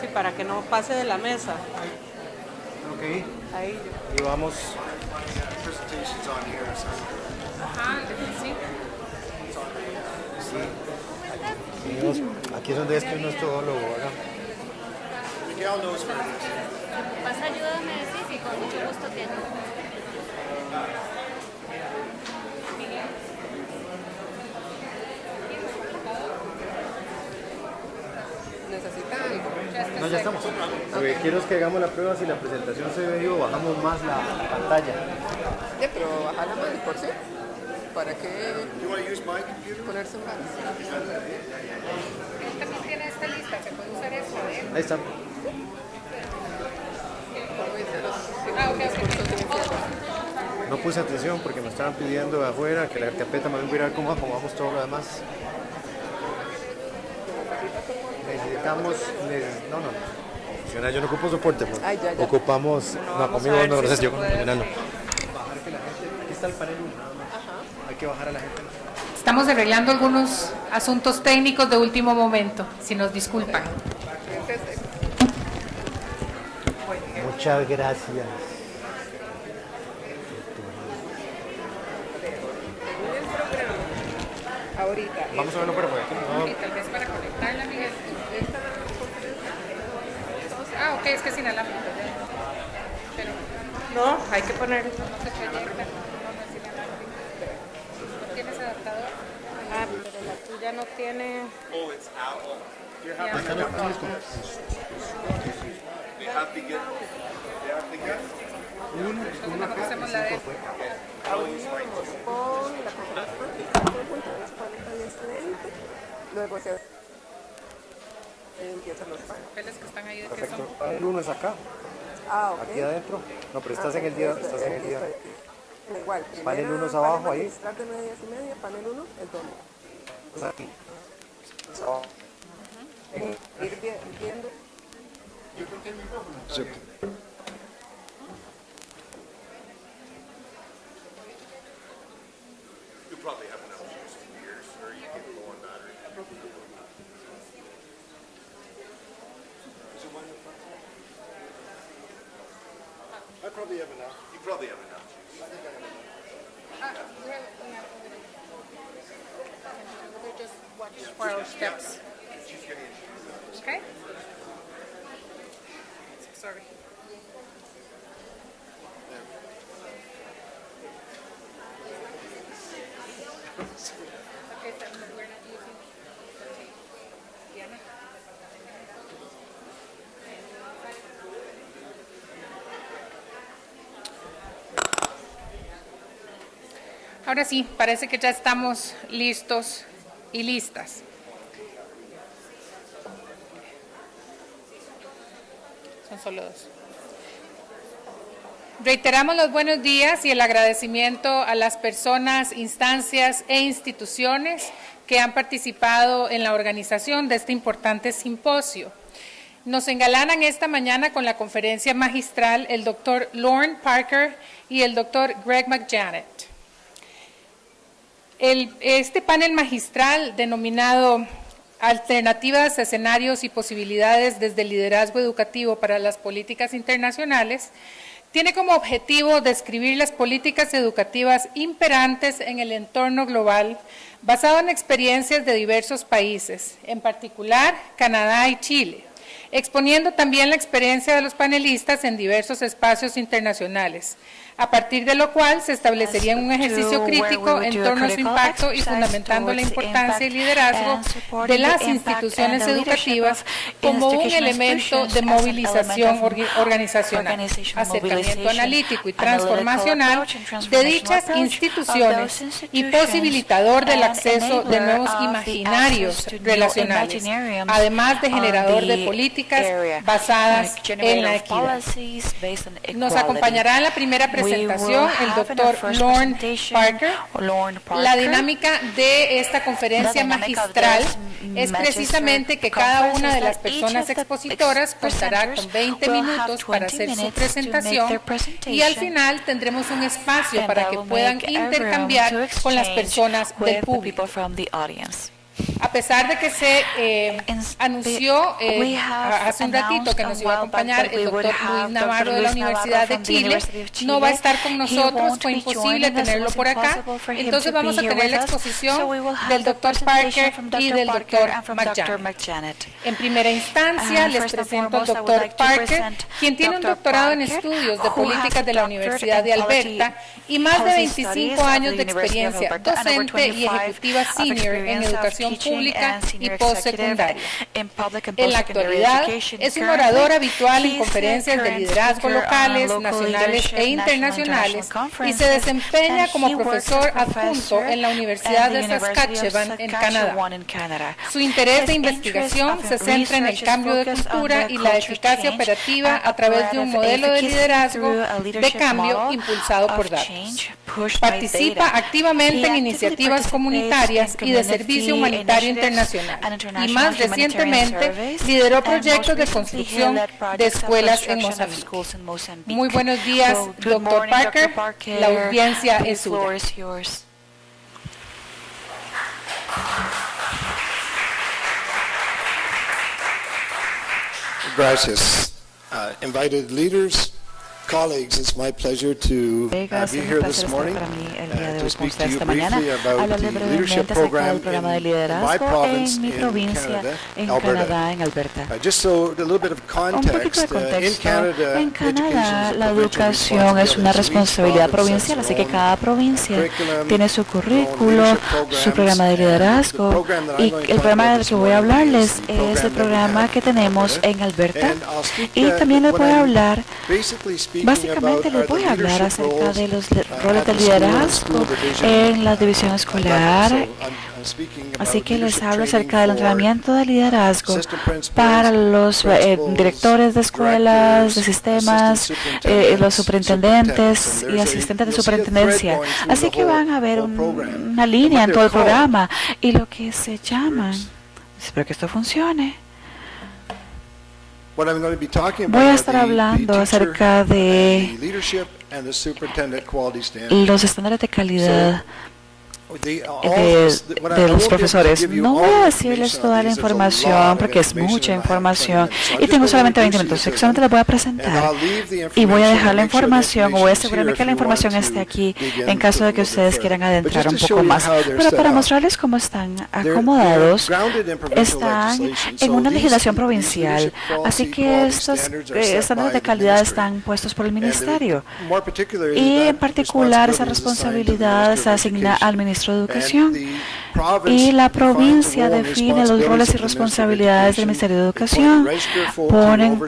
Sí, para que no pase de la mesa. Ok. Ahí. Y vamos. Presentations on here. So. Ajá, sí. Aquí es donde es que uno es todólogo, ¿verdad? Miguel knows where it is. Pasa, ayúdame a decir y con mucho gusto tiene. ¿Necesita algo? No, ya estamos. Lo que quiero es que hagamos la prueba. Si la presentación se ve o bajamos más la pantalla. Ya, pero bajarla más por sí. ¿Para qué You want to use my computer? ponerse más? Él también tiene esta lista, se puede usar esa, ¿eh? Ahí está. Ah, ok, ok. No puse atención porque me estaban pidiendo de afuera que la carpeta me voy a ver cómo acomodamos todo lo demás. Necesitamos. No. Yo no ocupo soporte. ¿No? Ay, ya. Ocupamos. No, vamos conmigo a ver no, si gracias. se Yo con puede. el enano. Bajar que la gente. Aquí está el panel 1. Hay que bajar a la gente. Estamos arreglando algunos asuntos técnicos de último momento, si nos disculpan. Muchas gracias. Ahorita. Vamos a verlo por aquí. Y tal vez para conectarla, Miguel. Ah, ok, es que es inalámbrico. Pero No, hay que poner. no se proyecta, no es inalámbrico. ¿No tienes adaptador? Ah, pero la tuya no tiene. Oh, it's Apple. You have Ahí están los paneles con. They have to get. They have to get. Uno acá. Hacemos la de... Con la conjunta, luego se empiezan los paneles. papeles que están ahí de qué son. Perfecto. Panel 1 es acá. Ah, ok. Aquí adentro. No, pero estás en el día. Estás en el día. Igual. Panel primera, 1 es abajo panel ahí. magistral de medias y media, panel 1 es doble. Es aquí. Es abajo. Ir viendo. Sí. You probably have enough juice in yours, or you get low on battery. I probably have enough. You probably have enough juice. We'll just watch for our steps. She's getting it. Okay? Sorry. Ahora sí, parece que ya estamos listos y listas. Son solo dos. Reiteramos los buenos días y el agradecimiento a las personas, instancias e instituciones que han participado en la organización de este importante simposio. Nos engalanan esta mañana con la conferencia magistral el doctor Lauren Parker y el doctor Greg McJanet. Este panel magistral denominado Alternativas, Escenarios y Posibilidades desde el Liderazgo Educativo para las Políticas Internacionales tiene como objetivo describir las políticas educativas imperantes en el entorno global basado en experiencias de diversos países, en particular Canadá y Chile, exponiendo también la experiencia de los panelistas en diversos espacios internacionales, a partir de lo cual se establecería un ejercicio crítico en torno a su impacto y fundamentando la importancia y liderazgo de las instituciones educativas como un elemento de movilización organizacional, acercamiento analítico y transformacional de dichas instituciones y posibilitador del acceso de nuevos imaginarios relacionales, además de generador de políticas basadas en la equidad. Nos acompañará en la primera presentación el doctor Lauren Parker. La dinámica de esta conferencia magistral es precisamente que cada una de las personas expositoras contará con 20 minutos para hacer su presentación y al final tendremos un espacio para que puedan intercambiar con las personas del público. A pesar de que se anunció hace un ratito que nos iba a acompañar el doctor Luis Navarro de la Universidad de Chile, no va a estar con nosotros, fue imposible tenerlo por acá, entonces vamos a tener la exposición del doctor Parker y del doctor McJanet. En primera instancia les presento al doctor Parker, quien tiene un doctorado en estudios de políticas de la Universidad de Alberta y más de 25 años de experiencia docente y ejecutiva senior en educación pública y postsecundaria. En la actualidad es un orador habitual en conferencias de liderazgo locales, nacionales e internacionales y se desempeña como profesor adjunto en la Universidad de Saskatchewan en Canadá. Su interés de investigación se centra en el cambio de cultura y la eficacia operativa a través de un modelo de liderazgo de cambio impulsado por datos. Participa activamente en iniciativas comunitarias y de servicio humanitario internacional y más recientemente lideró proyectos de construcción de escuelas en Mozambique. Muy buenos días, doctor Parker. La audiencia es suya. Gracias. Invited leaders, colleagues, it's my pleasure to be here this morning to speak to you briefly about the leadership program in my province in Canada, Alberta. Just so a little bit of context, in Canada, la educación es una responsabilidad provincial, así que cada provincia tiene su currículo, su programa de liderazgo, y el programa del que voy a hablarles es el programa que tenemos en Alberta, y también les voy a hablar, básicamente les voy a hablar acerca de los roles de liderazgo en la división escolar. Así que les hablo acerca del entrenamiento de liderazgo para los directores de escuelas, de sistemas, los superintendentes y asistentes de superintendencia. Así que van a ver una línea en todo el programa y lo que se llaman, espero que esto funcione. Voy a estar hablando acerca de los estándares de calidad de los profesores. No voy a decirles toda la información porque es mucha información y tengo solamente 20 minutos, así que solamente les voy a presentar y voy a dejar la información o voy a asegurarme que la información esté aquí en caso de que ustedes quieran adentrar un poco más. Pero para mostrarles cómo están acomodados, están en una legislación provincial, así que estos estándares de calidad están puestos por el ministerio y en particular esa responsabilidad se asigna al Ministerio Ministro de Educación. Y la provincia define los roles y responsabilidades del Ministerio de Educación. Ponen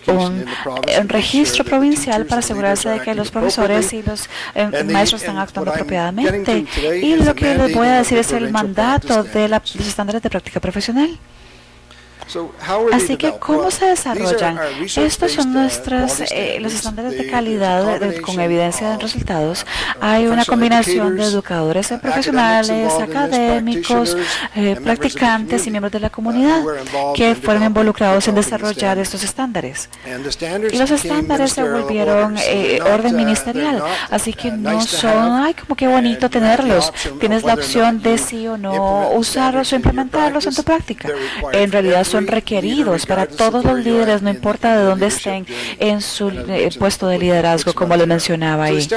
un registro provincial para asegurarse de que los profesores y los maestros están actuando apropiadamente. Y lo que les voy a decir es el mandato de los estándares de práctica profesional. Así que, ¿cómo se desarrollan? Estos son los estándares de calidad con evidencia de resultados. Hay una combinación de educadores profesionales, académicos, practicantes y miembros de la comunidad que fueron involucrados en desarrollar estos estándares. Y los estándares se volvieron orden ministerial, así que no son, ay, como qué bonito tenerlos. Tienes la opción de sí o no usarlos o implementarlos en tu práctica. En realidad son requeridos para todos los líderes, no importa de dónde estén en su puesto de liderazgo, como les mencionaba ahí.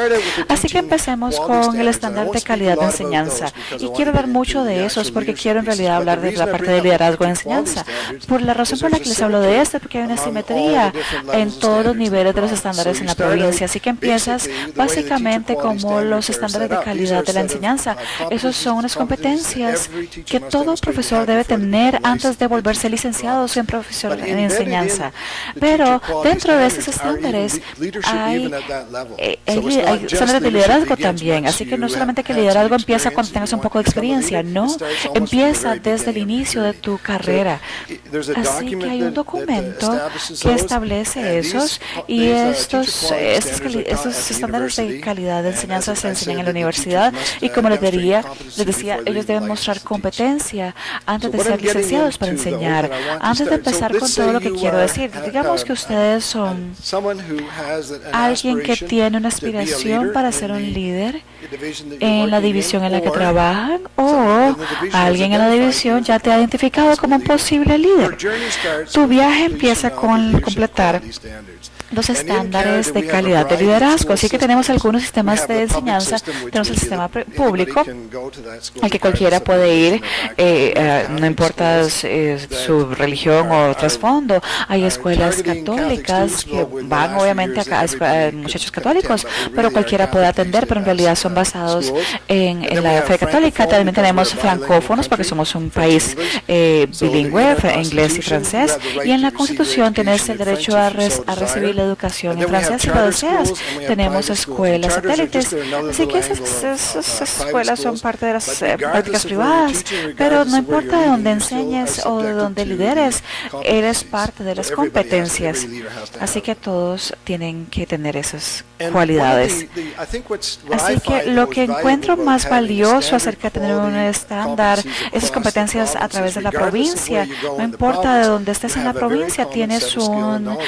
Así que empecemos con el estándar de calidad de enseñanza. Y quiero hablar mucho de esos porque quiero en realidad hablar de la parte de liderazgo de enseñanza. Por la razón por la que les hablo de esto, porque hay una simetría en todos los niveles de los estándares en la provincia. Así que empiezas básicamente como los estándares de calidad de la enseñanza. Esos son unas competencias que todo profesor debe tener antes de volverse licenciados en enseñanza. Pero dentro de esos estándares hay estándares de liderazgo también. Así que no solamente que el liderazgo empieza cuando tengas un poco de experiencia, no, empieza desde el inicio de tu carrera. Así que hay un documento que establece esos y estos estándares de calidad de enseñanza se enseñan en la universidad y como les decía, ellos deben mostrar competencia antes de ser licenciados para enseñar. Antes de empezar con todo lo que quiero decir, digamos que ustedes son alguien que tiene una aspiración para ser un líder en la división en la que trabajan o alguien en la división ya te ha identificado como un posible líder. Tu viaje empieza con completar los estándares de calidad de liderazgo. Así que tenemos algunos sistemas de enseñanza. Tenemos el sistema público, al que cualquiera puede ir, no importa su religión o trasfondo. Hay escuelas católicas que van obviamente a muchachos católicos, pero cualquiera puede atender, pero en realidad son basados en la fe católica. También tenemos francófonos, porque somos un país bilingüe, inglés y francés, y en la Constitución tienes el derecho a recibir la educación en francés si lo deseas. Tenemos escuelas satélites, así que esas escuelas son parte de las prácticas privadas, pero no importa de dónde enseñes o de dónde lideres, eres parte de las competencias. Así que todos tienen que tener esas cualidades. Así que lo que encuentro más valioso acerca de tener un estándar, esas competencias a través de la provincia, no importa de dónde estés en la provincia, tienes un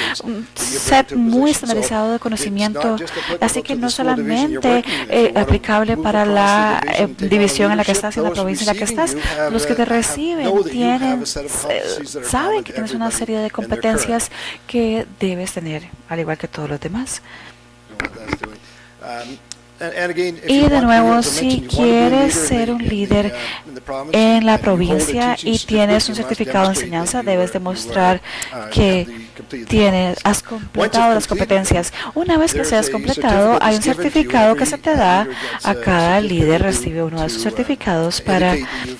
set muy estandarizado de conocimiento, así que no solamente aplicable para la división en la que estás, en la provincia en la que estás, los que te reciben saben que tienes una serie de competencias que debes tener, al igual que todos los demás. Y de nuevo, si quieres ser un líder en la provincia y tienes un certificado de enseñanza, debes demostrar que has completado las competencias. Una vez que se has completado, hay un certificado que se te da a cada líder, recibe uno de esos certificados para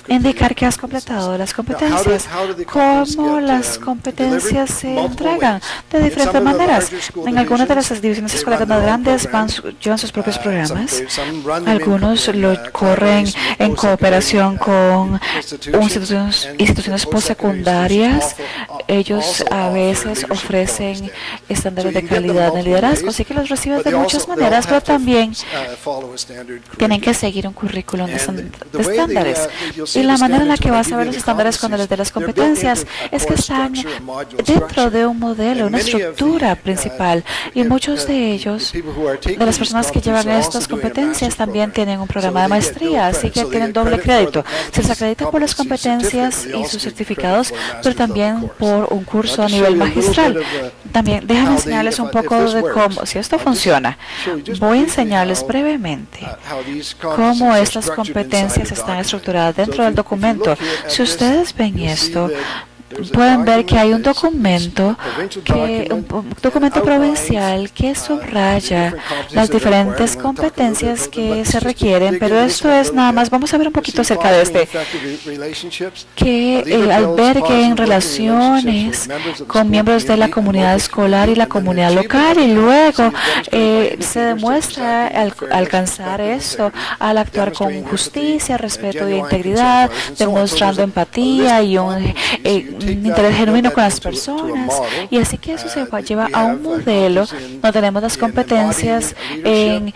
indicar que has completado las competencias. ¿Cómo las competencias se entregan? De diferentes maneras. En algunas de las divisiones escolares más grandes llevan sus propios programas. Algunos lo corren en cooperación con instituciones postsecundarias. Ellos a veces ofrecen estándares de calidad en el liderazgo, así que los recibes de muchas maneras, pero también tienen que seguir un currículum de estándares. Y la manera en la que vas a ver los estándares cuando les dé las competencias es que están dentro de un modelo, una estructura principal, y muchos de ellos, de las personas que llevan estas competencias, también tienen un programa de maestría, así que tienen doble crédito. Se les acredita por las competencias y sus certificados, pero también por un curso a nivel magistral. También déjame enseñarles un poco de cómo, si esto funciona, voy a enseñarles brevemente cómo estas competencias están estructuradas dentro del documento. Si ustedes ven esto, pueden ver que hay un documento provincial que subraya las diferentes competencias que se requieren, pero esto es nada más, vamos a ver un poquito acerca de que alberguen relaciones con miembros de la comunidad escolar y la comunidad local, y luego se demuestra alcanzar esto al actuar con justicia, respeto e integridad, demostrando empatía y un interés genuino con las personas. Y así que eso se lleva a un modelo donde tenemos las competencias en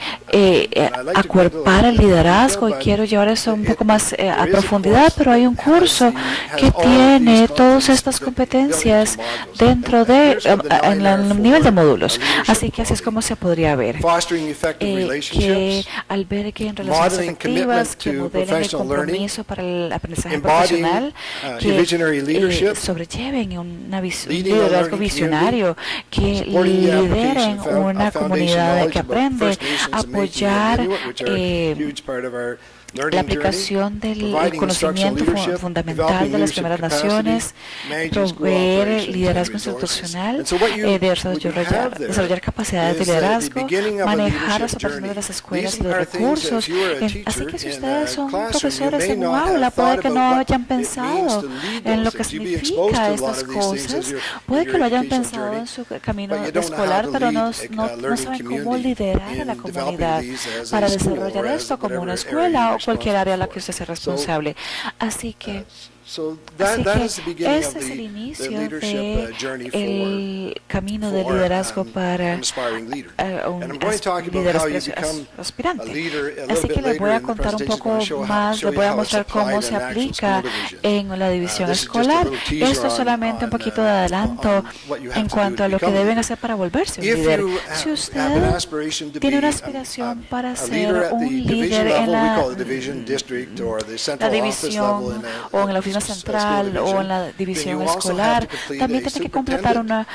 acuerpar el liderazgo, y quiero llevar eso un poco más a profundidad, pero hay un curso que tiene todas estas competencias dentro de en el nivel de módulos. Así que así es como se podría ver. Que alberguen relaciones efectivas, que modelen el compromiso para el aprendizaje profesional, que sobrelleven un liderazgo visionario, que lideren una comunidad que aprende, apoyar la aplicación del conocimiento fundamental de las primeras naciones, proveer liderazgo institucional, desarrollar capacidades de liderazgo, manejar las operaciones de las escuelas y los recursos. Así que si ustedes son profesores en un aula, puede que no hayan pensado en lo que significa estas cosas, puede que lo hayan pensado en su camino escolar, pero no saben cómo liderar a la comunidad para desarrollar esto como una escuela o cualquier área a la que usted sea responsable. Así que este es el inicio del camino de liderazgo para un liderazgo aspirante. Así que les voy a contar un poco más, les voy a mostrar cómo se aplica en la división escolar. Esto es solamente un poquito de adelanto en cuanto a lo que deben hacer para volverse un líder. Si usted tiene una aspiración para ser un líder en la división o en la oficina central o en la división escolar, también tiene que completar unos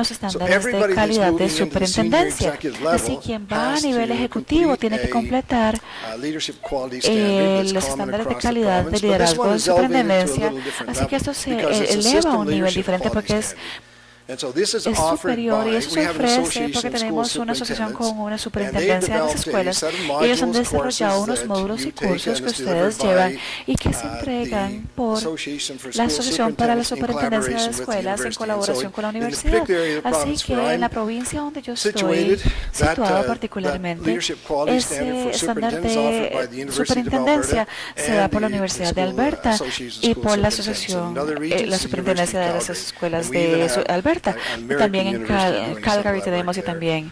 estándares de calidad de superintendencia. Así, quien va a nivel ejecutivo tiene que completar los estándares de calidad de liderazgo de superintendencia. Así que esto se eleva a un nivel diferente porque es superior, y eso se ofrece porque tenemos una asociación con una superintendencia de las escuelas, y ellos han desarrollado unos módulos y cursos que ustedes llevan y que se entregan por la Asociación para la Superintendencia de las Escuelas en colaboración con la universidad. Así que en la provincia donde yo estoy situado particularmente, ese estándar de superintendencia se da por la Universidad de Alberta y por la asociación, la superintendencia de las escuelas de Alberta. También en Calgary tenemos, y también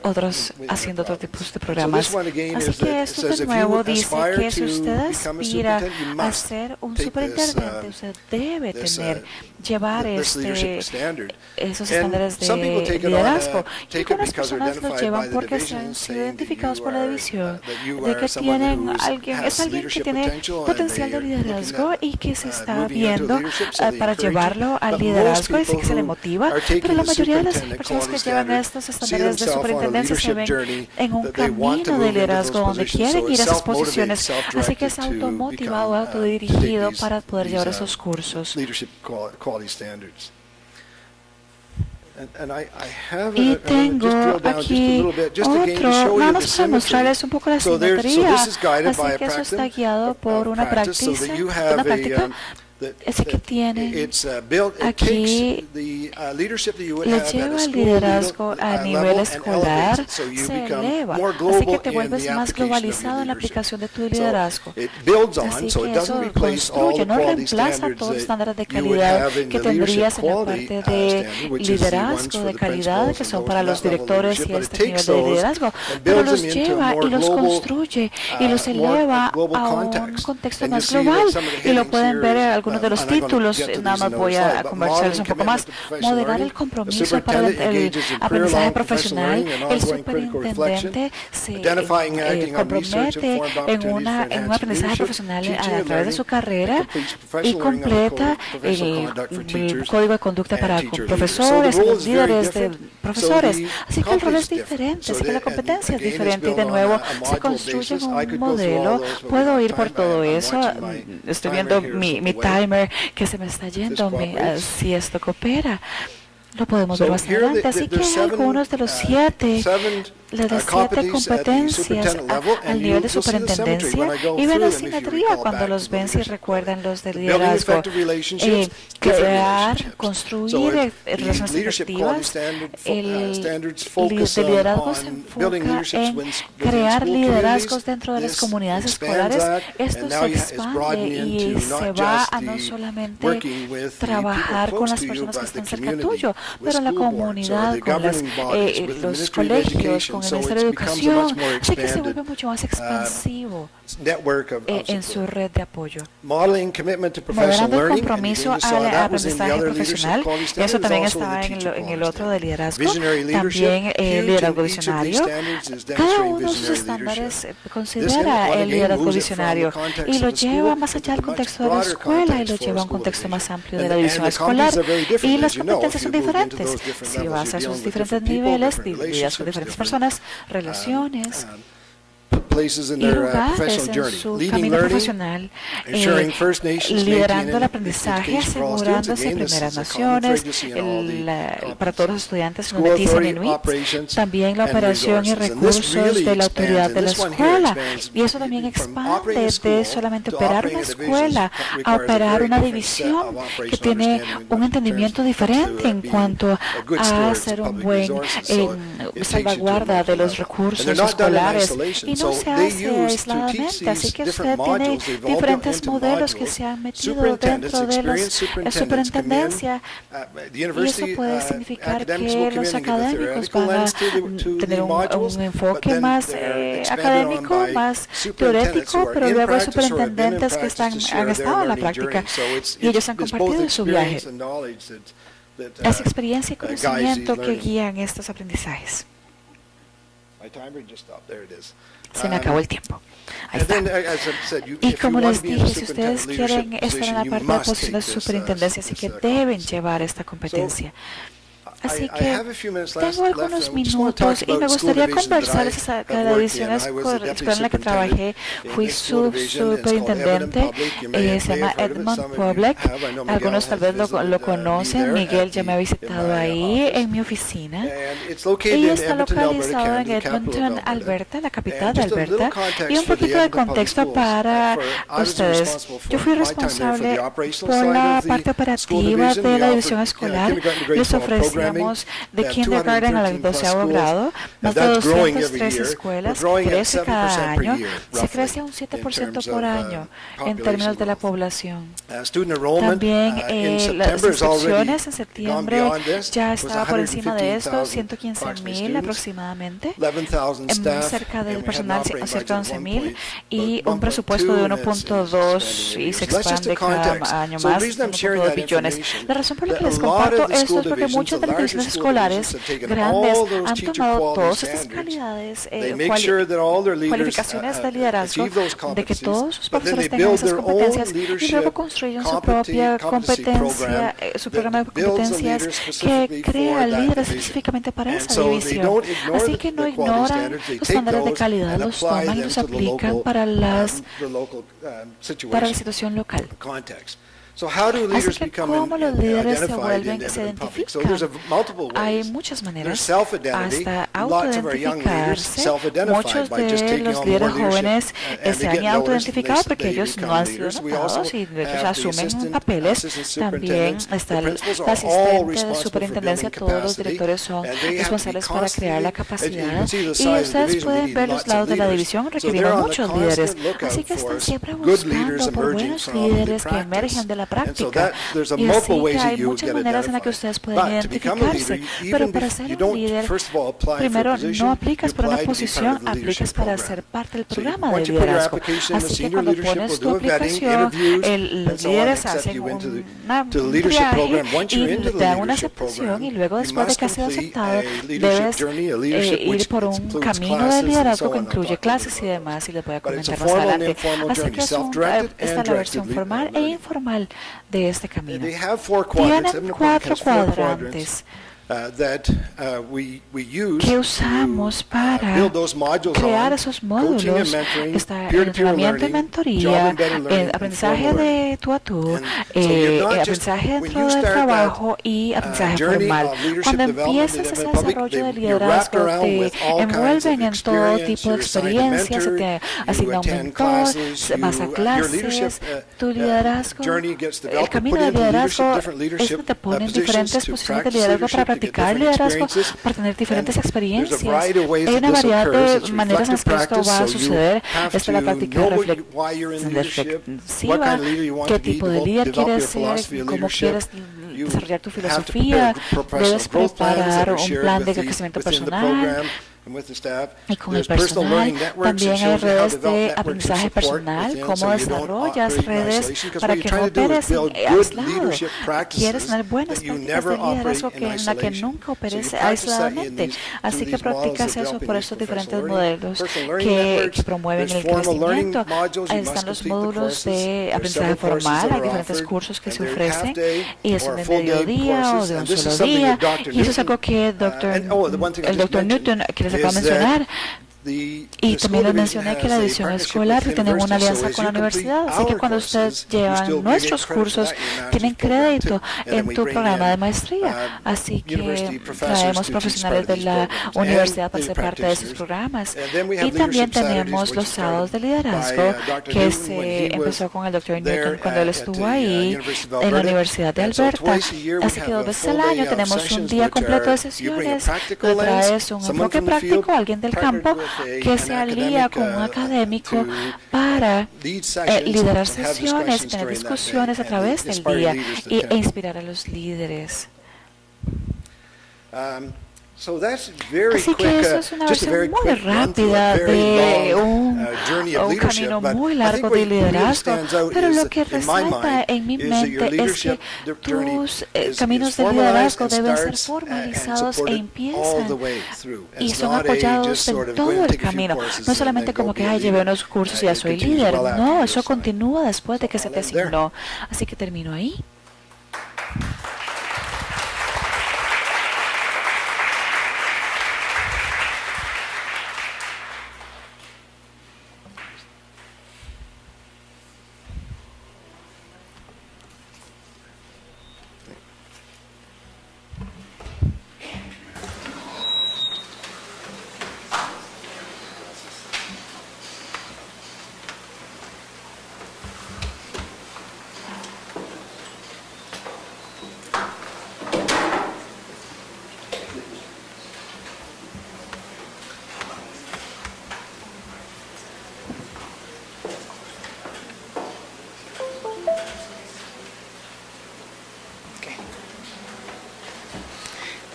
otros haciendo otros tipos de programas. Así que esto de nuevo dice que si usted aspira a ser un superintendente, usted debe llevar esos estándares de liderazgo. Y algunas personas los llevan porque se han sido identificados por la división de que tienen alguien que tiene potencial de liderazgo y que se está viendo para llevarlo al liderazgo, y que se le motiva. Pero la mayoría de las personas que llevan estos estándares de superintendencia se ven en un camino de liderazgo donde quieren ir a esas posiciones, así que es automotivado, autodirigido para poder llevar esos cursos. Y tengo aquí otro, nada más para mostrarles un poco la simetría, así que eso está guiado por una práctica. Ese que tiene aquí le lleva el liderazgo a nivel escolar, se eleva, así que te vuelves más globalizado en la aplicación de tu liderazgo. Así que eso construye, no reemplaza todos los estándares de calidad que tendrías en la parte de liderazgo de calidad que son para los directores y este nivel de liderazgo, pero los lleva y los construye y los eleva a un contexto más global, y lo pueden ver algunos de los títulos. Nada más voy a conversarles un poco más. Moderar el compromiso para el aprendizaje profesional. El superintendente se compromete en un aprendizaje profesional a través de su carrera y completa el código de conducta para profesores, los líderes de profesores. Así que el rol es diferente, así que la competencia es diferente, y de nuevo se construye un modelo. Puedo ir por todo eso. Estoy viendo mi tag timer que se me está yendo, si esto coopera. Lo podemos ver más adelante. Así que hay algunos de los siete competencias al nivel de superintendencia, y ven la simetría cuando los ven, si recuerdan los de liderazgo. Crear, construir relaciones efectivas. El de liderazgo se enfoca en crear liderazgos dentro de las comunidades escolares. Esto se expande y se va a no solamente trabajar con las personas que están cerca tuyo, pero la comunidad, con los colegios, con el Ministerio de Educación, así que se vuelve mucho más expansivo en su red de apoyo. Modelando el compromiso al aprendizaje profesional, eso también estaba en el otro de liderazgo, también liderazgo visionario. Cada uno de sus estándares considera el liderazgo visionario y lo lleva más allá del contexto de la escuela y lo lleva a un contexto más amplio de la división escolar, y las competencias son diferentes. Si vas a esos diferentes niveles, lidias con diferentes personas, relaciones y lugares en su camino profesional, liderando el aprendizaje, asegurándose primeras naciones, para todos los estudiantes no meticen inuit, también la operación y recursos de la autoridad de la escuela, y eso también expande de solamente operar una escuela a operar una división que tiene un entendimiento diferente en cuanto a hacer un buen salvaguarda de los recursos escolares, y no se hace aisladamente. Así que usted tiene diferentes modelos que se han metido dentro de la superintendencia, y eso puede significar que los académicos van a tener un enfoque más académico, más teórico, pero luego hay superintendentes que han estado en la práctica y ellos han compartido su viaje. Es experiencia y conocimiento que guían estos aprendizajes. Se me acabó el tiempo. Ahí está. Y como les dije, si ustedes quieren estar en la parte de posición de superintendencia, así que deben llevar esta competencia. Así que tengo algunos minutos y me gustaría conversarles acerca de la división escolar en la que trabajé. Fui superintendente, se llama Edmond Public. Algunos tal vez lo conocen. Miguel ya me ha visitado ahí en mi oficina. Y está localizado en Edmonton, Alberta, la capital de Alberta. Y un poquito de contexto para ustedes. Yo fui responsable por la parte operativa de la división escolar. Les ofrecía de kindergarten al 12º grado, más de 203 escuelas, crece cada año, se crece un 7% por año en términos de la población. También las inscripciones en septiembre ya estaba por encima de esto, 115,000 aproximadamente, cerca del personal, cerca de 11,000, y un presupuesto de 1.2 y se expande cada año más, 1.2 billones. La razón por la que les comparto esto es porque muchas de las divisiones escolares grandes han tomado todas estas calidades, cualificaciones de liderazgo, de que todos sus profesores tengan esas competencias, y luego construyen su propia competencia, su programa de competencias que crea líderes específicamente para esa división. Así que no ignoran los estándares de calidad, los toman y los aplican para la situación local. Así que cómo los líderes se identifican. Hay muchas maneras, hasta autoidentificarse. Muchos de los líderes jóvenes se han autoidentificado porque ellos no han sido notados y ellos asumen papeles. También está el asistente de superintendencia, todos los directores son responsables para crear la capacidad. Y ustedes pueden ver los lados de la división, requirieron muchos líderes. Así que están siempre buscando por buenos líderes que emergen de la práctica. Y así que hay muchas maneras en las que ustedes pueden identificarse. Pero para ser un líder, primero no aplicas para una posición, aplicas para ser parte del programa de liderazgo. Así que cuando pones tu aplicación, los líderes hacen un viaje y te dan una aceptación, y luego después de que has sido aceptado, debes ir por un camino de liderazgo que incluye clases y demás, y les voy a comentar más adelante. Así que esta es la versión formal e informal de este camino. Tienen 4 cuadrantes. que usamos para crear esos módulos. Está el entrenamiento y mentoría, el aprendizaje de tú a tú, aprendizaje dentro del trabajo y aprendizaje formal. Cuando empiezas ese desarrollo de liderazgo, te envuelven en todo tipo de experiencias, se te asigna un mentor, vas a clases, tu liderazgo, el camino de liderazgo es que te ponen diferentes posiciones de liderazgo para practicar liderazgo, para tener diferentes experiencias. Hay una variedad de maneras en las que esto va a suceder. Esta es la práctica reflexiva, qué tipo de líder quieres ser, cómo quieres desarrollar tu filosofía, debes preparar un plan de crecimiento personal. Y con el personal también hay redes de aprendizaje personal, cómo desarrollas redes para que no operes aislado. Quieres tener buenas prácticas de liderazgo en la que nunca operes aisladamente. Así que practicas eso por estos diferentes modelos que promueven el crecimiento. Ahí están los módulos de aprendizaje formal, hay diferentes cursos que se ofrecen y es de mediodía o de un solo día. Y eso es algo que el doctor Newton, que les acabo de mencionar. Y también les mencioné que la edición escolar tiene una alianza con la universidad, así que cuando ustedes llevan nuestros cursos, tienen crédito en tu programa de maestría. Así que traemos profesionales de la universidad para ser parte de sus programas. Y también tenemos los sábados de liderazgo, que se empezó con el Dr. Newton cuando él estuvo ahí en la Universidad de Alberta. Así que 2 veces al año tenemos un día completo de sesiones, donde traes un enfoque práctico, alguien del campo, que se alía con un académico para liderar sesiones, tener discusiones a través del día e inspirar a los líderes. Así que eso es una versión muy rápida de un camino muy largo de liderazgo, pero lo que resalta en mi mente es que tus caminos de liderazgo deben ser formalizados e empiezan y son apoyados en todo el camino. No solamente como que, llevé unos cursos y ya soy líder. No, eso continúa después de que se te asignó. Así que termino ahí.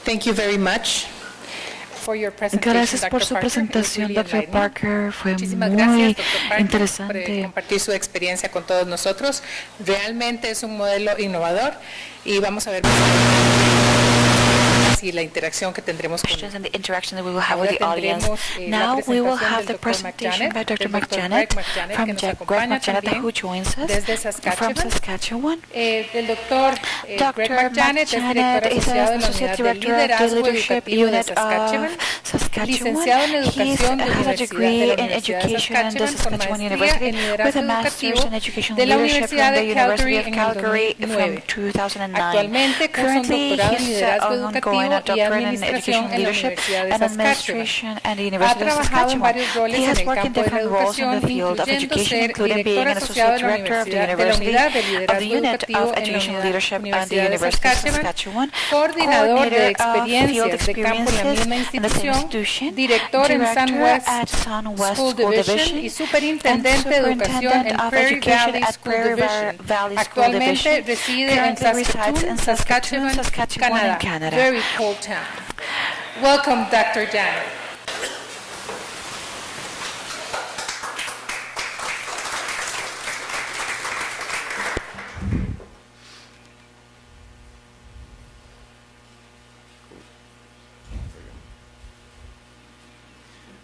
Thank you very much. Gracias por su presentación, Dr. Parker. Fue muy interesante. Por compartir su experiencia con todos nosotros. Realmente es un modelo innovador y vamos a ver y la interacción que tendremos con and the interaction that we will have with the audience. Now we will have the presentation by Dr. McJanet from Greg McJanet, who joins us from Saskatchewan. El doctor Greg McJanet es Associate Director of the Leadership Unit of Saskatchewan. Licenciado en Educación de la Universidad de Saskatchewan University with a Master's in Education Leadership from the University of Calgary from 2009. Actualmente cursa un doctorado en Liderazgo Educativo y Administración en la Universidad de Saskatchewan. Ha trabajado en varios roles en el campo de la educación, incluyendo ser director asociado de la Unidad de Liderazgo Educativo en la Universidad de Saskatchewan, coordinador de experiencias de campo en la misma institución, director en Sunwest School Division y superintendente de educación en Prairie Valley School Division. Actualmente reside en Saskatchewan, Canadá. Very cold town. Welcome, Dr. Janet.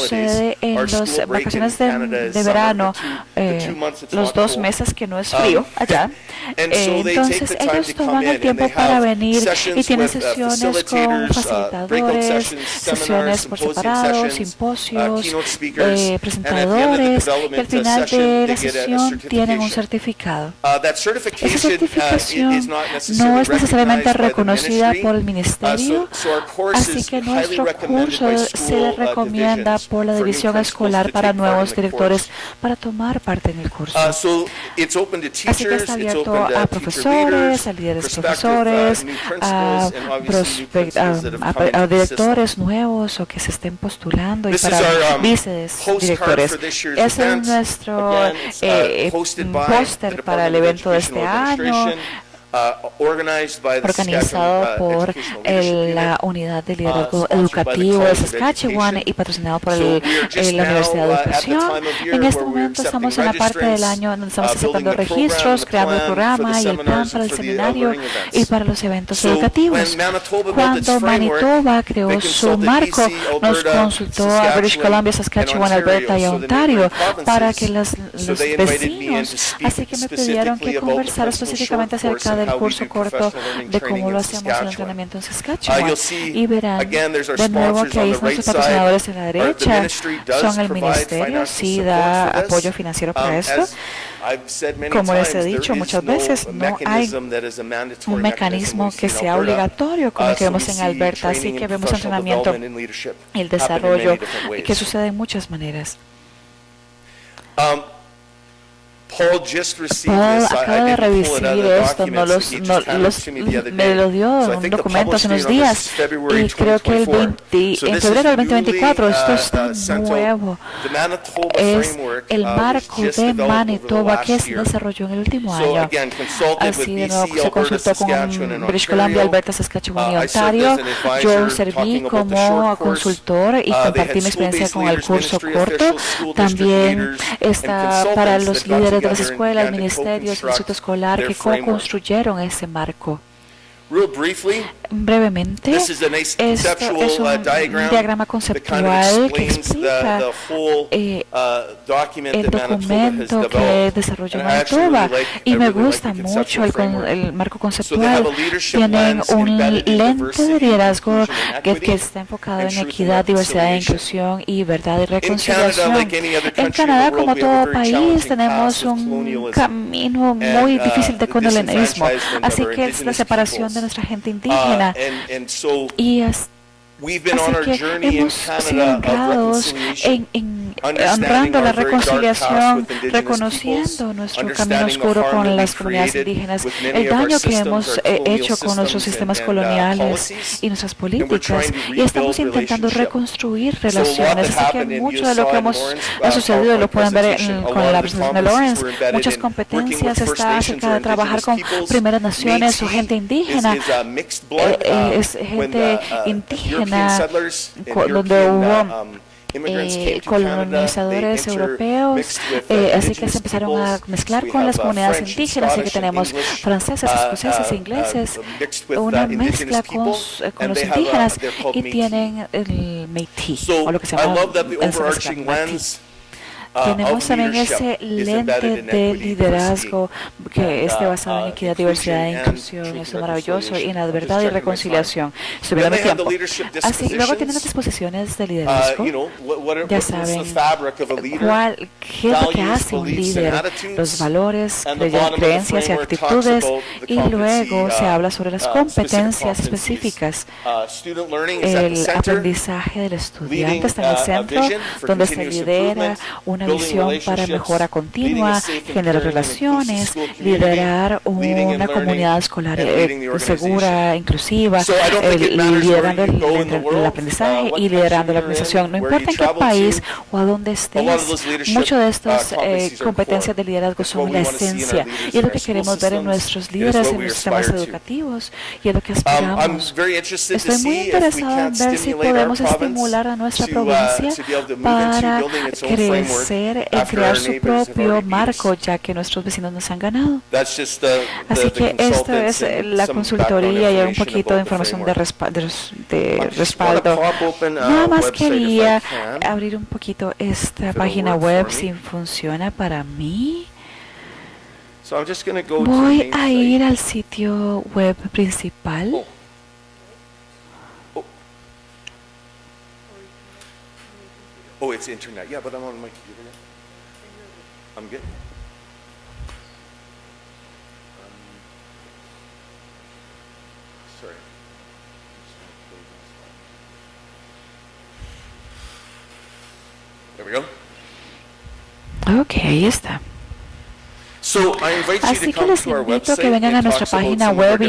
sucede en las vacaciones de verano, los 2 meses que no es frío allá. Entonces ellos toman el tiempo para venir y tienen sesiones con facilitadores, sesiones por separado, simposios, presentadores, y al final de la sesión tienen un certificado. Esa certificación no es necesariamente reconocida por el ministerio, así que nuestro curso se recomienda por la división escolar para nuevos directores para tomar parte en el curso. Así que está abierto a profesores, a líderes profesores, a directores nuevos o que se estén postulando y para vicedirectores. Ese es nuestro póster para el evento de este año, organizado por la Unidad de Liderazgo Educativo de Saskatchewan y patrocinado por la Universidad de Educación. En este momento estamos en la parte del año donde estamos aceptando registros, creando el programa y el plan para el seminario y para los eventos educativos. Cuando Manitoba creó su marco, nos consultó a British Columbia, Saskatchewan, Alberta y Ontario para que los vecinos, así que me pidieron que conversara específicamente acerca del curso corto de cómo lo hacemos el entrenamiento en Saskatchewan. Y verán de nuevo que ahí nuestros patrocinadores en la derecha son el ministerio, sí da apoyo financiero para esto. Como les he dicho muchas veces, no hay un mecanismo que sea obligatorio como el que vemos en Alberta, así que vemos entrenamiento y el desarrollo que sucede de muchas maneras. Paul acaba de recibir esto, me lo dio en un documento hace unos días y creo que en febrero del 2024, esto está nuevo, es el marco de Manitoba que se desarrolló en el último año. Así de nuevo se consultó con British Columbia, Alberta, Saskatchewan y Ontario. Yo serví como consultor y compartí mi experiencia con el curso corto. También está para los líderes de las escuelas, ministerios, el distrito escolar que co-construyeron ese marco. Brevemente, esto es un diagrama conceptual que explica el documento que desarrolló Manitoba y me gusta mucho el marco conceptual. Tienen un lente de liderazgo que está enfocado en equidad, diversidad e inclusión y verdad y reconciliación. En Canadá, como todo país, tenemos un camino muy difícil de colonialismo, así que es la separación de nuestra gente indígena. Y así que hemos sido honrados honrando la reconciliación, reconociendo nuestro camino oscuro con las comunidades indígenas, el daño que hemos hecho con nuestros sistemas coloniales y nuestras políticas, y estamos intentando reconstruir relaciones. Así que mucho de lo que ha sucedido lo pueden ver con la presentación de Lawrence. Muchas competencias está acerca de trabajar con primeras naciones o gente indígena. Es gente indígena donde hubo colonizadores europeos, así que se empezaron a mezclar con las comunidades indígenas, así que tenemos franceses, escoceses, ingleses, una mezcla con los indígenas y tienen el Métis, o lo que se llama Métis. Tenemos también ese lente de liderazgo que esté basado en equidad, diversidad e inclusión. Eso es maravilloso. Y en la verdad y reconciliación. Estoy viendo mi tiempo. Así, luego tienen las disposiciones de liderazgo. Ya saben qué es lo que hace un líder, los valores, creencias y actitudes. Y luego se habla sobre las competencias específicas. El aprendizaje del estudiante está en el centro, donde se lidera una visión para mejora continua, generar relaciones, liderar una comunidad escolar segura, inclusiva, liderando el aprendizaje y liderando la organización. No importa en qué país o a dónde estés, muchas de estas competencias de liderazgo son la esencia y es lo que queremos ver en nuestros líderes, en los sistemas educativos y es lo que aspiramos. Estoy muy interesado en ver si podemos estimular a nuestra provincia para crecer en crear su propio marco, ya que nuestros vecinos nos han ganado. Así que esto es la consultoría y un poquito de información de respaldo. Nada más quería abrir un poquito esta página web si funciona para mí. Voy a ir al sitio web principal. Oh, it's internet. Yeah, but I'm on my computer now. I'm good. Sorry. There we go. Ok, ahí está. Así que les invito a que vengan a nuestra página web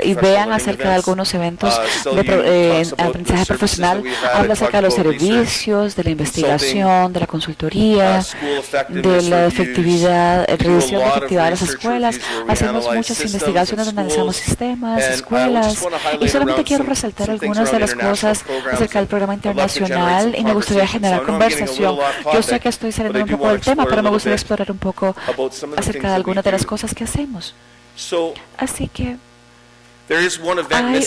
y vean acerca de algunos eventos de aprendizaje profesional. Habla acerca de los servicios, de la investigación, de la consultoría, de la efectividad, revisión de efectividad de las escuelas. Hacemos muchas investigaciones donde analizamos sistemas, escuelas, y solamente quiero resaltar algunas de las cosas acerca del programa internacional y me gustaría generar conversación. Yo sé que estoy saliendo un poco del tema, pero me gustaría explorar un poco acerca de algunas de las cosas que hacemos. Así que hay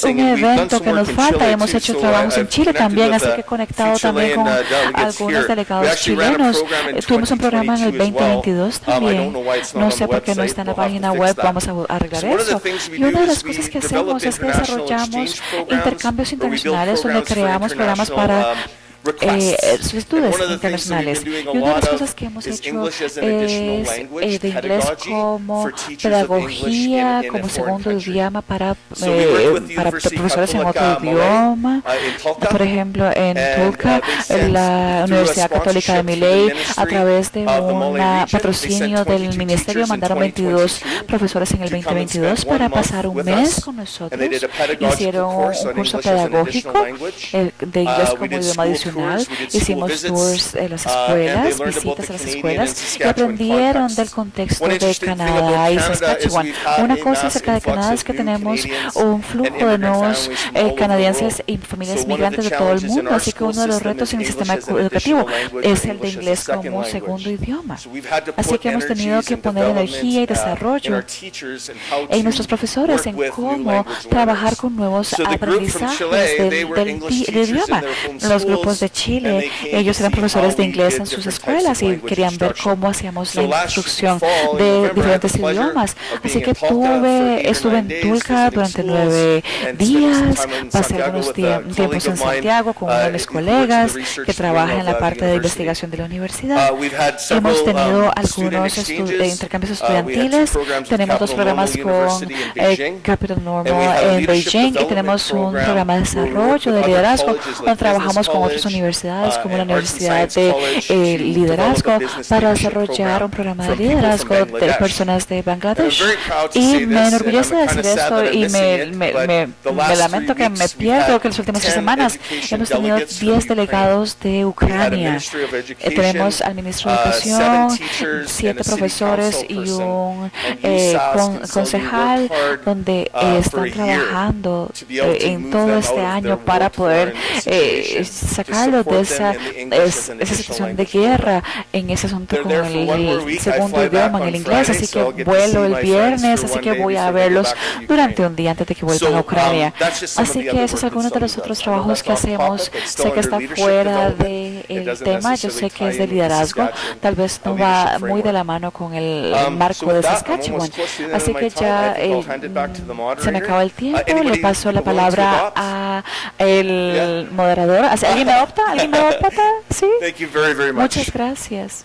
un evento que nos falta. Hemos hecho trabajos en Chile también, así que he conectado también con algunos delegados chilenos. Tuvimos un programa en el 2022 también. No sé por qué no está en la página web, vamos a arreglar eso. Y una de las cosas que hacemos es que desarrollamos intercambios internacionales donde creamos programas para solicitudes internacionales. Y una de las cosas que hemos hecho es de inglés como pedagogía, como segundo idioma para profesores en otro idioma. Por ejemplo, en Tulca, la Universidad Católica de Miley, a través de un patrocinio del ministerio, mandaron 22 profesores en el 2022 para pasar un mes con nosotros. Hicieron un curso pedagógico de inglés como idioma adicional. Hicimos tours en las escuelas, visitas a las escuelas y aprendieron del contexto de Canadá y Saskatchewan. Una cosa acerca de Canadá es que tenemos un flujo de nuevos canadienses y familias migrantes de todo el mundo, así que uno de los retos en el sistema educativo es el de inglés como segundo idioma. Así que hemos tenido que poner energía y desarrollo en nuestros profesores en cómo trabajar con nuevos aprendizajes del idioma. Los grupos de Chile, ellos eran profesores de inglés en sus escuelas y querían ver cómo hacíamos la instrucción de diferentes idiomas. Así que estuve en Tulca durante 9 días, pasé algunos tiempos en Santiago con uno de mis colegas que trabaja en la parte de investigación de la universidad. Hemos tenido algunos intercambios estudiantiles, tenemos 2 programas con Capital Normal en Beijing y tenemos un programa de desarrollo de liderazgo donde trabajamos con otras universidades como la Universidad de Liderazgo para desarrollar un programa de liderazgo de personas de Bangladesh. Y me enorgullece decir esto y me lamento que me pierdo que en las últimas 3 semanas hemos tenido 10 delegados de Ucrania. Tenemos al ministro de Educación, 7 profesores y un concejal donde están trabajando en todo este año para poder sacarlo de esa situación de guerra en ese asunto con el segundo idioma, en el inglés. Así que vuelo el viernes, así que voy a verlos durante un día antes de que vuelvan a Ucrania. Así que eso es algunos de los otros trabajos que hacemos. Sé que está fuera del tema, yo sé que es de liderazgo, tal vez no va muy de la mano con el marco de Saskatchewan. Así que ya se me acaba el tiempo, le paso la palabra a el moderador. ¿Alguien me adopta? ¿Alguien me adopta? ¿Sí? Muchas gracias.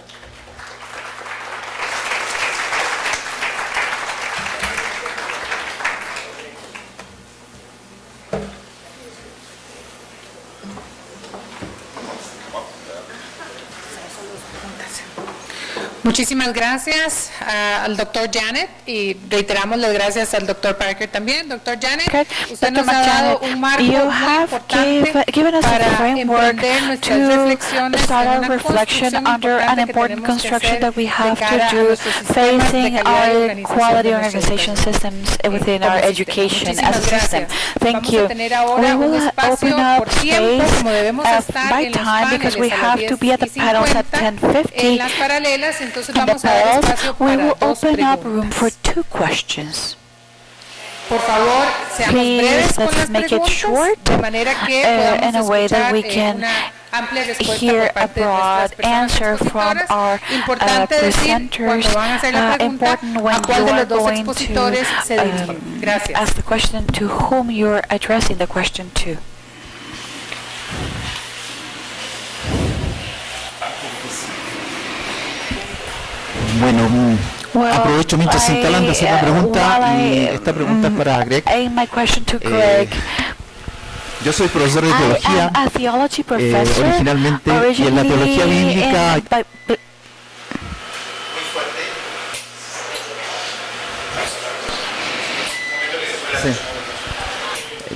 Muchísimas gracias al doctor Janet y reiteramos las gracias al doctor Parker también. Doctor Janet, usted nos ha dado un marco muy importante para emprender nuestras reflexiones en una construcción importante that we have to do facing our quality organization systems within our education as a system. Thank you. We will open up space by time because we have to be at the panels at 10:50. Entonces vamos a dar espacio para we will 2 open preguntas. up room for 2 questions. Por favor, seamos breves con las make it preguntas, short, de manera que in a way that we escuchar can una amplia respuesta hear por a parte de nuestras broad personas answer from expositoras. our Importante decir presenters, cuando van a hacer la pregunta important when a cuál you de are los 2 going expositores se dirigen. to Gracias. ask the question to whom you're addressing the question to. Bueno, aprovecho mientras se instalan de hacer la pregunta y esta pregunta es para Greg. Yo soy profesor de teología, originalmente, y en la teología bíblica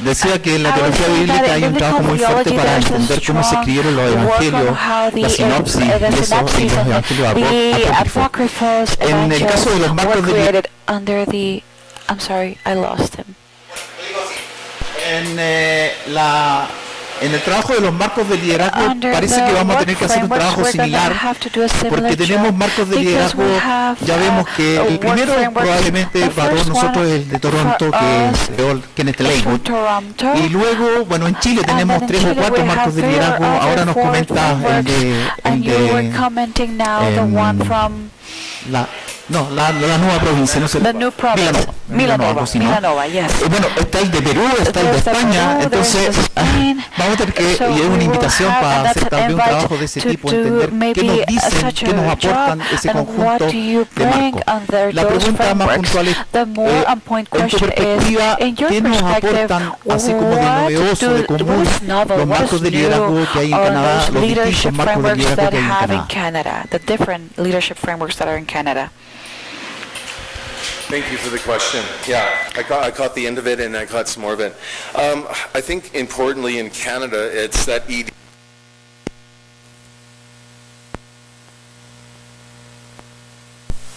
decía que en la teología bíblica hay un trabajo muy fuerte para entender cómo se escribieron los evangelios, la sinopsis y los evangelios apócrifos. En el caso de los marcos de I'm sorry, I lost him. En el trabajo de los marcos de liderazgo parece que vamos a tener que hacer un trabajo similar, porque tenemos marcos de liderazgo, ya vemos que el primero probablemente para todos nosotros es el de Toronto, que es Kenneth Lehman, y luego, bueno, en Chile tenemos 3 o 4 marcos de liderazgo. Ahora nos comenta la nueva provincia, no sé. Milanova, yes. Bueno, está el de Perú, está el de España, entonces vamos a tener que, y es una invitación para hacer también un trabajo de ese tipo, entender qué nos dicen, qué nos aportan ese conjunto de marcos. La pregunta más puntual es, en tu perspectiva, ¿qué nos aportan, así como de novedoso, de común, los marcos de liderazgo que hay en Canadá, los distintos marcos de liderazgo que hay en Canadá? The different leadership frameworks that are in Canada. Thank you for the question. Yeah, I caught the end of it and I caught some more of it. I think importantly in Canada, it's that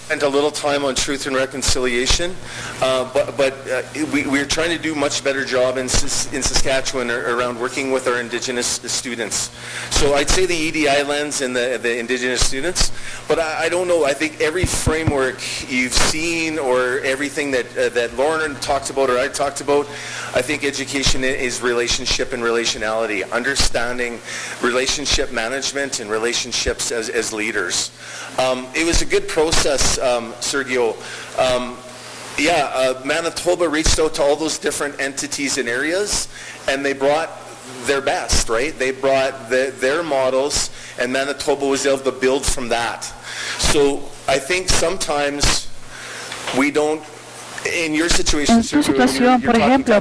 spent a little time on truth and reconciliation, but we're trying to do a much better job in Saskatchewan around working with our Indigenous students. So I'd say the EDI lens and the Indigenous students, but I don't know. I think every framework you've seen or everything that Lauren talked about or I talked about, I think education is relationship and relationality, understanding relationship management and relationships as leaders. It was a good process, Sergio. Manitoba reached out to all those different entities and areas, and they brought their best, right? They brought their models, and Manitoba was able to build from that. So I think sometimes we don't. En tu situación, por ejemplo,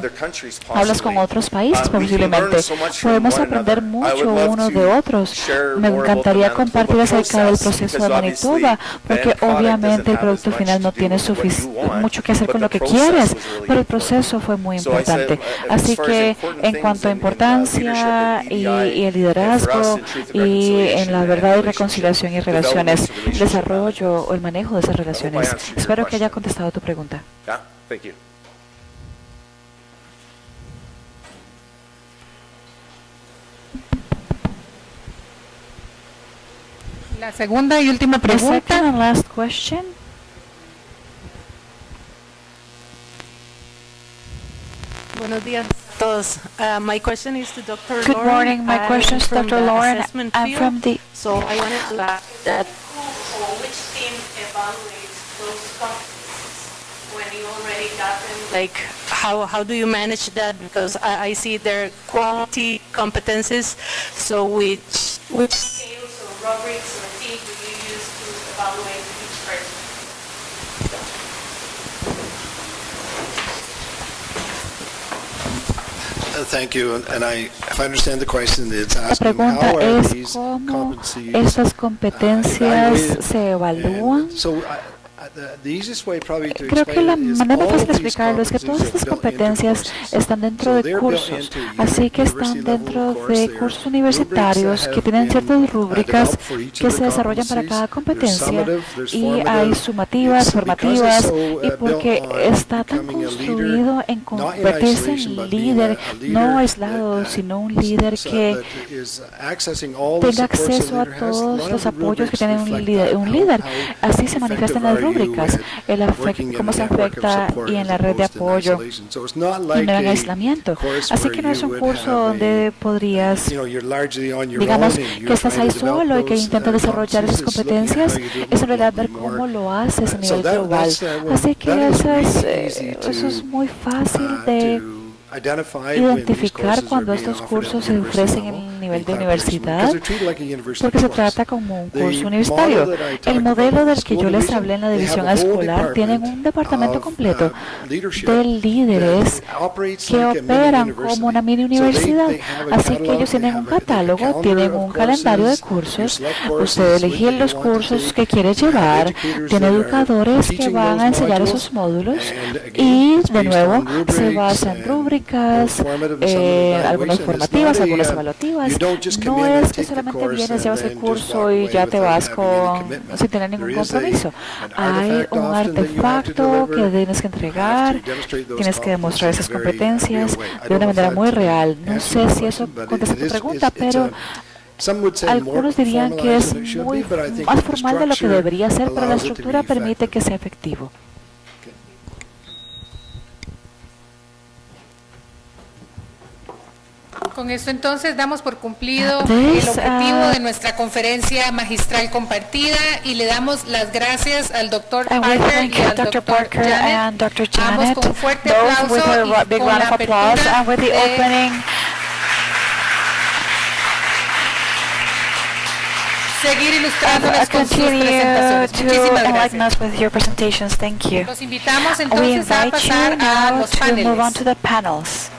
hablas con otros países posiblemente. Podemos aprender mucho unos de otros. Me encantaría compartir acerca del proceso de Manitoba, porque obviamente el producto final no tiene mucho que hacer con lo que quieres, pero el proceso fue muy importante. Así que en cuanto a importancia y el liderazgo y en la verdad y reconciliación y relaciones, desarrollo o el manejo de esas relaciones, espero que haya contestado tu pregunta. Yeah, thank you. La segunda y última pregunta. The second and last question. Buenos días a todos. My question is to Dr. Lauren. Good morning. My question is to Dr. Lauren. I'm from the. So I wanted to ask that which team evaluates those competencies when you already got them? Like, how do you manage that? Because I see their quality competencies. So which scales or rubrics or things do you use to evaluate each person? Thank you. And if I understand the question, it's La asking pregunta how are es these cómo competencies estas competencias se evalúan. Creo que la manera fácil de explicarlo es que todas estas competencias están dentro de cursos, así que están dentro de cursos universitarios que tienen ciertas rúbricas que se desarrollan para cada competencia y hay sumativas, formativas, y porque está tan construido en convertirse en líder, no aislado, sino un líder que tenga acceso a todos los apoyos que tiene un líder. Así se manifiesta en las rúbricas, cómo se afecta y en la red de apoyo y no en aislamiento. Así que no es un curso donde podrías, digamos, que estás ahí solo y que intentas desarrollar esas competencias, es en realidad ver cómo lo haces a nivel global. Así que eso es muy fácil de identificar cuando estos cursos se ofrecen en un nivel de universidad porque se trata como un curso universitario. El modelo del que yo les hablé en la división escolar tienen un departamento completo de líderes que operan como una mini universidad. Así que ellos tienen un catálogo, tienen un calendario de cursos. Usted elige los cursos que quiere llevar, tiene educadores que van a enseñar esos módulos y de nuevo se basa en rúbricas, algunas formativas, algunas evaluativas. No es que solamente vienes, llevas el curso y ya te vas sin tener ningún compromiso. Hay un artefacto que tienes que entregar, tienes que demostrar esas competencias de una manera muy real. No sé si eso contesta tu pregunta, pero algunos dirían que es muy más formal de lo que debería ser, pero la estructura permite que sea efectivo. Con esto entonces damos por cumplido el objetivo de nuestra conferencia magistral compartida y le damos las gracias al Dr. Parker y al Dr. Janet. Ambos con un fuerte aplauso y con la apertura seguir ilustrándonos con sus presentaciones. Muchísimas gracias. Los invitamos entonces a pasar a los paneles.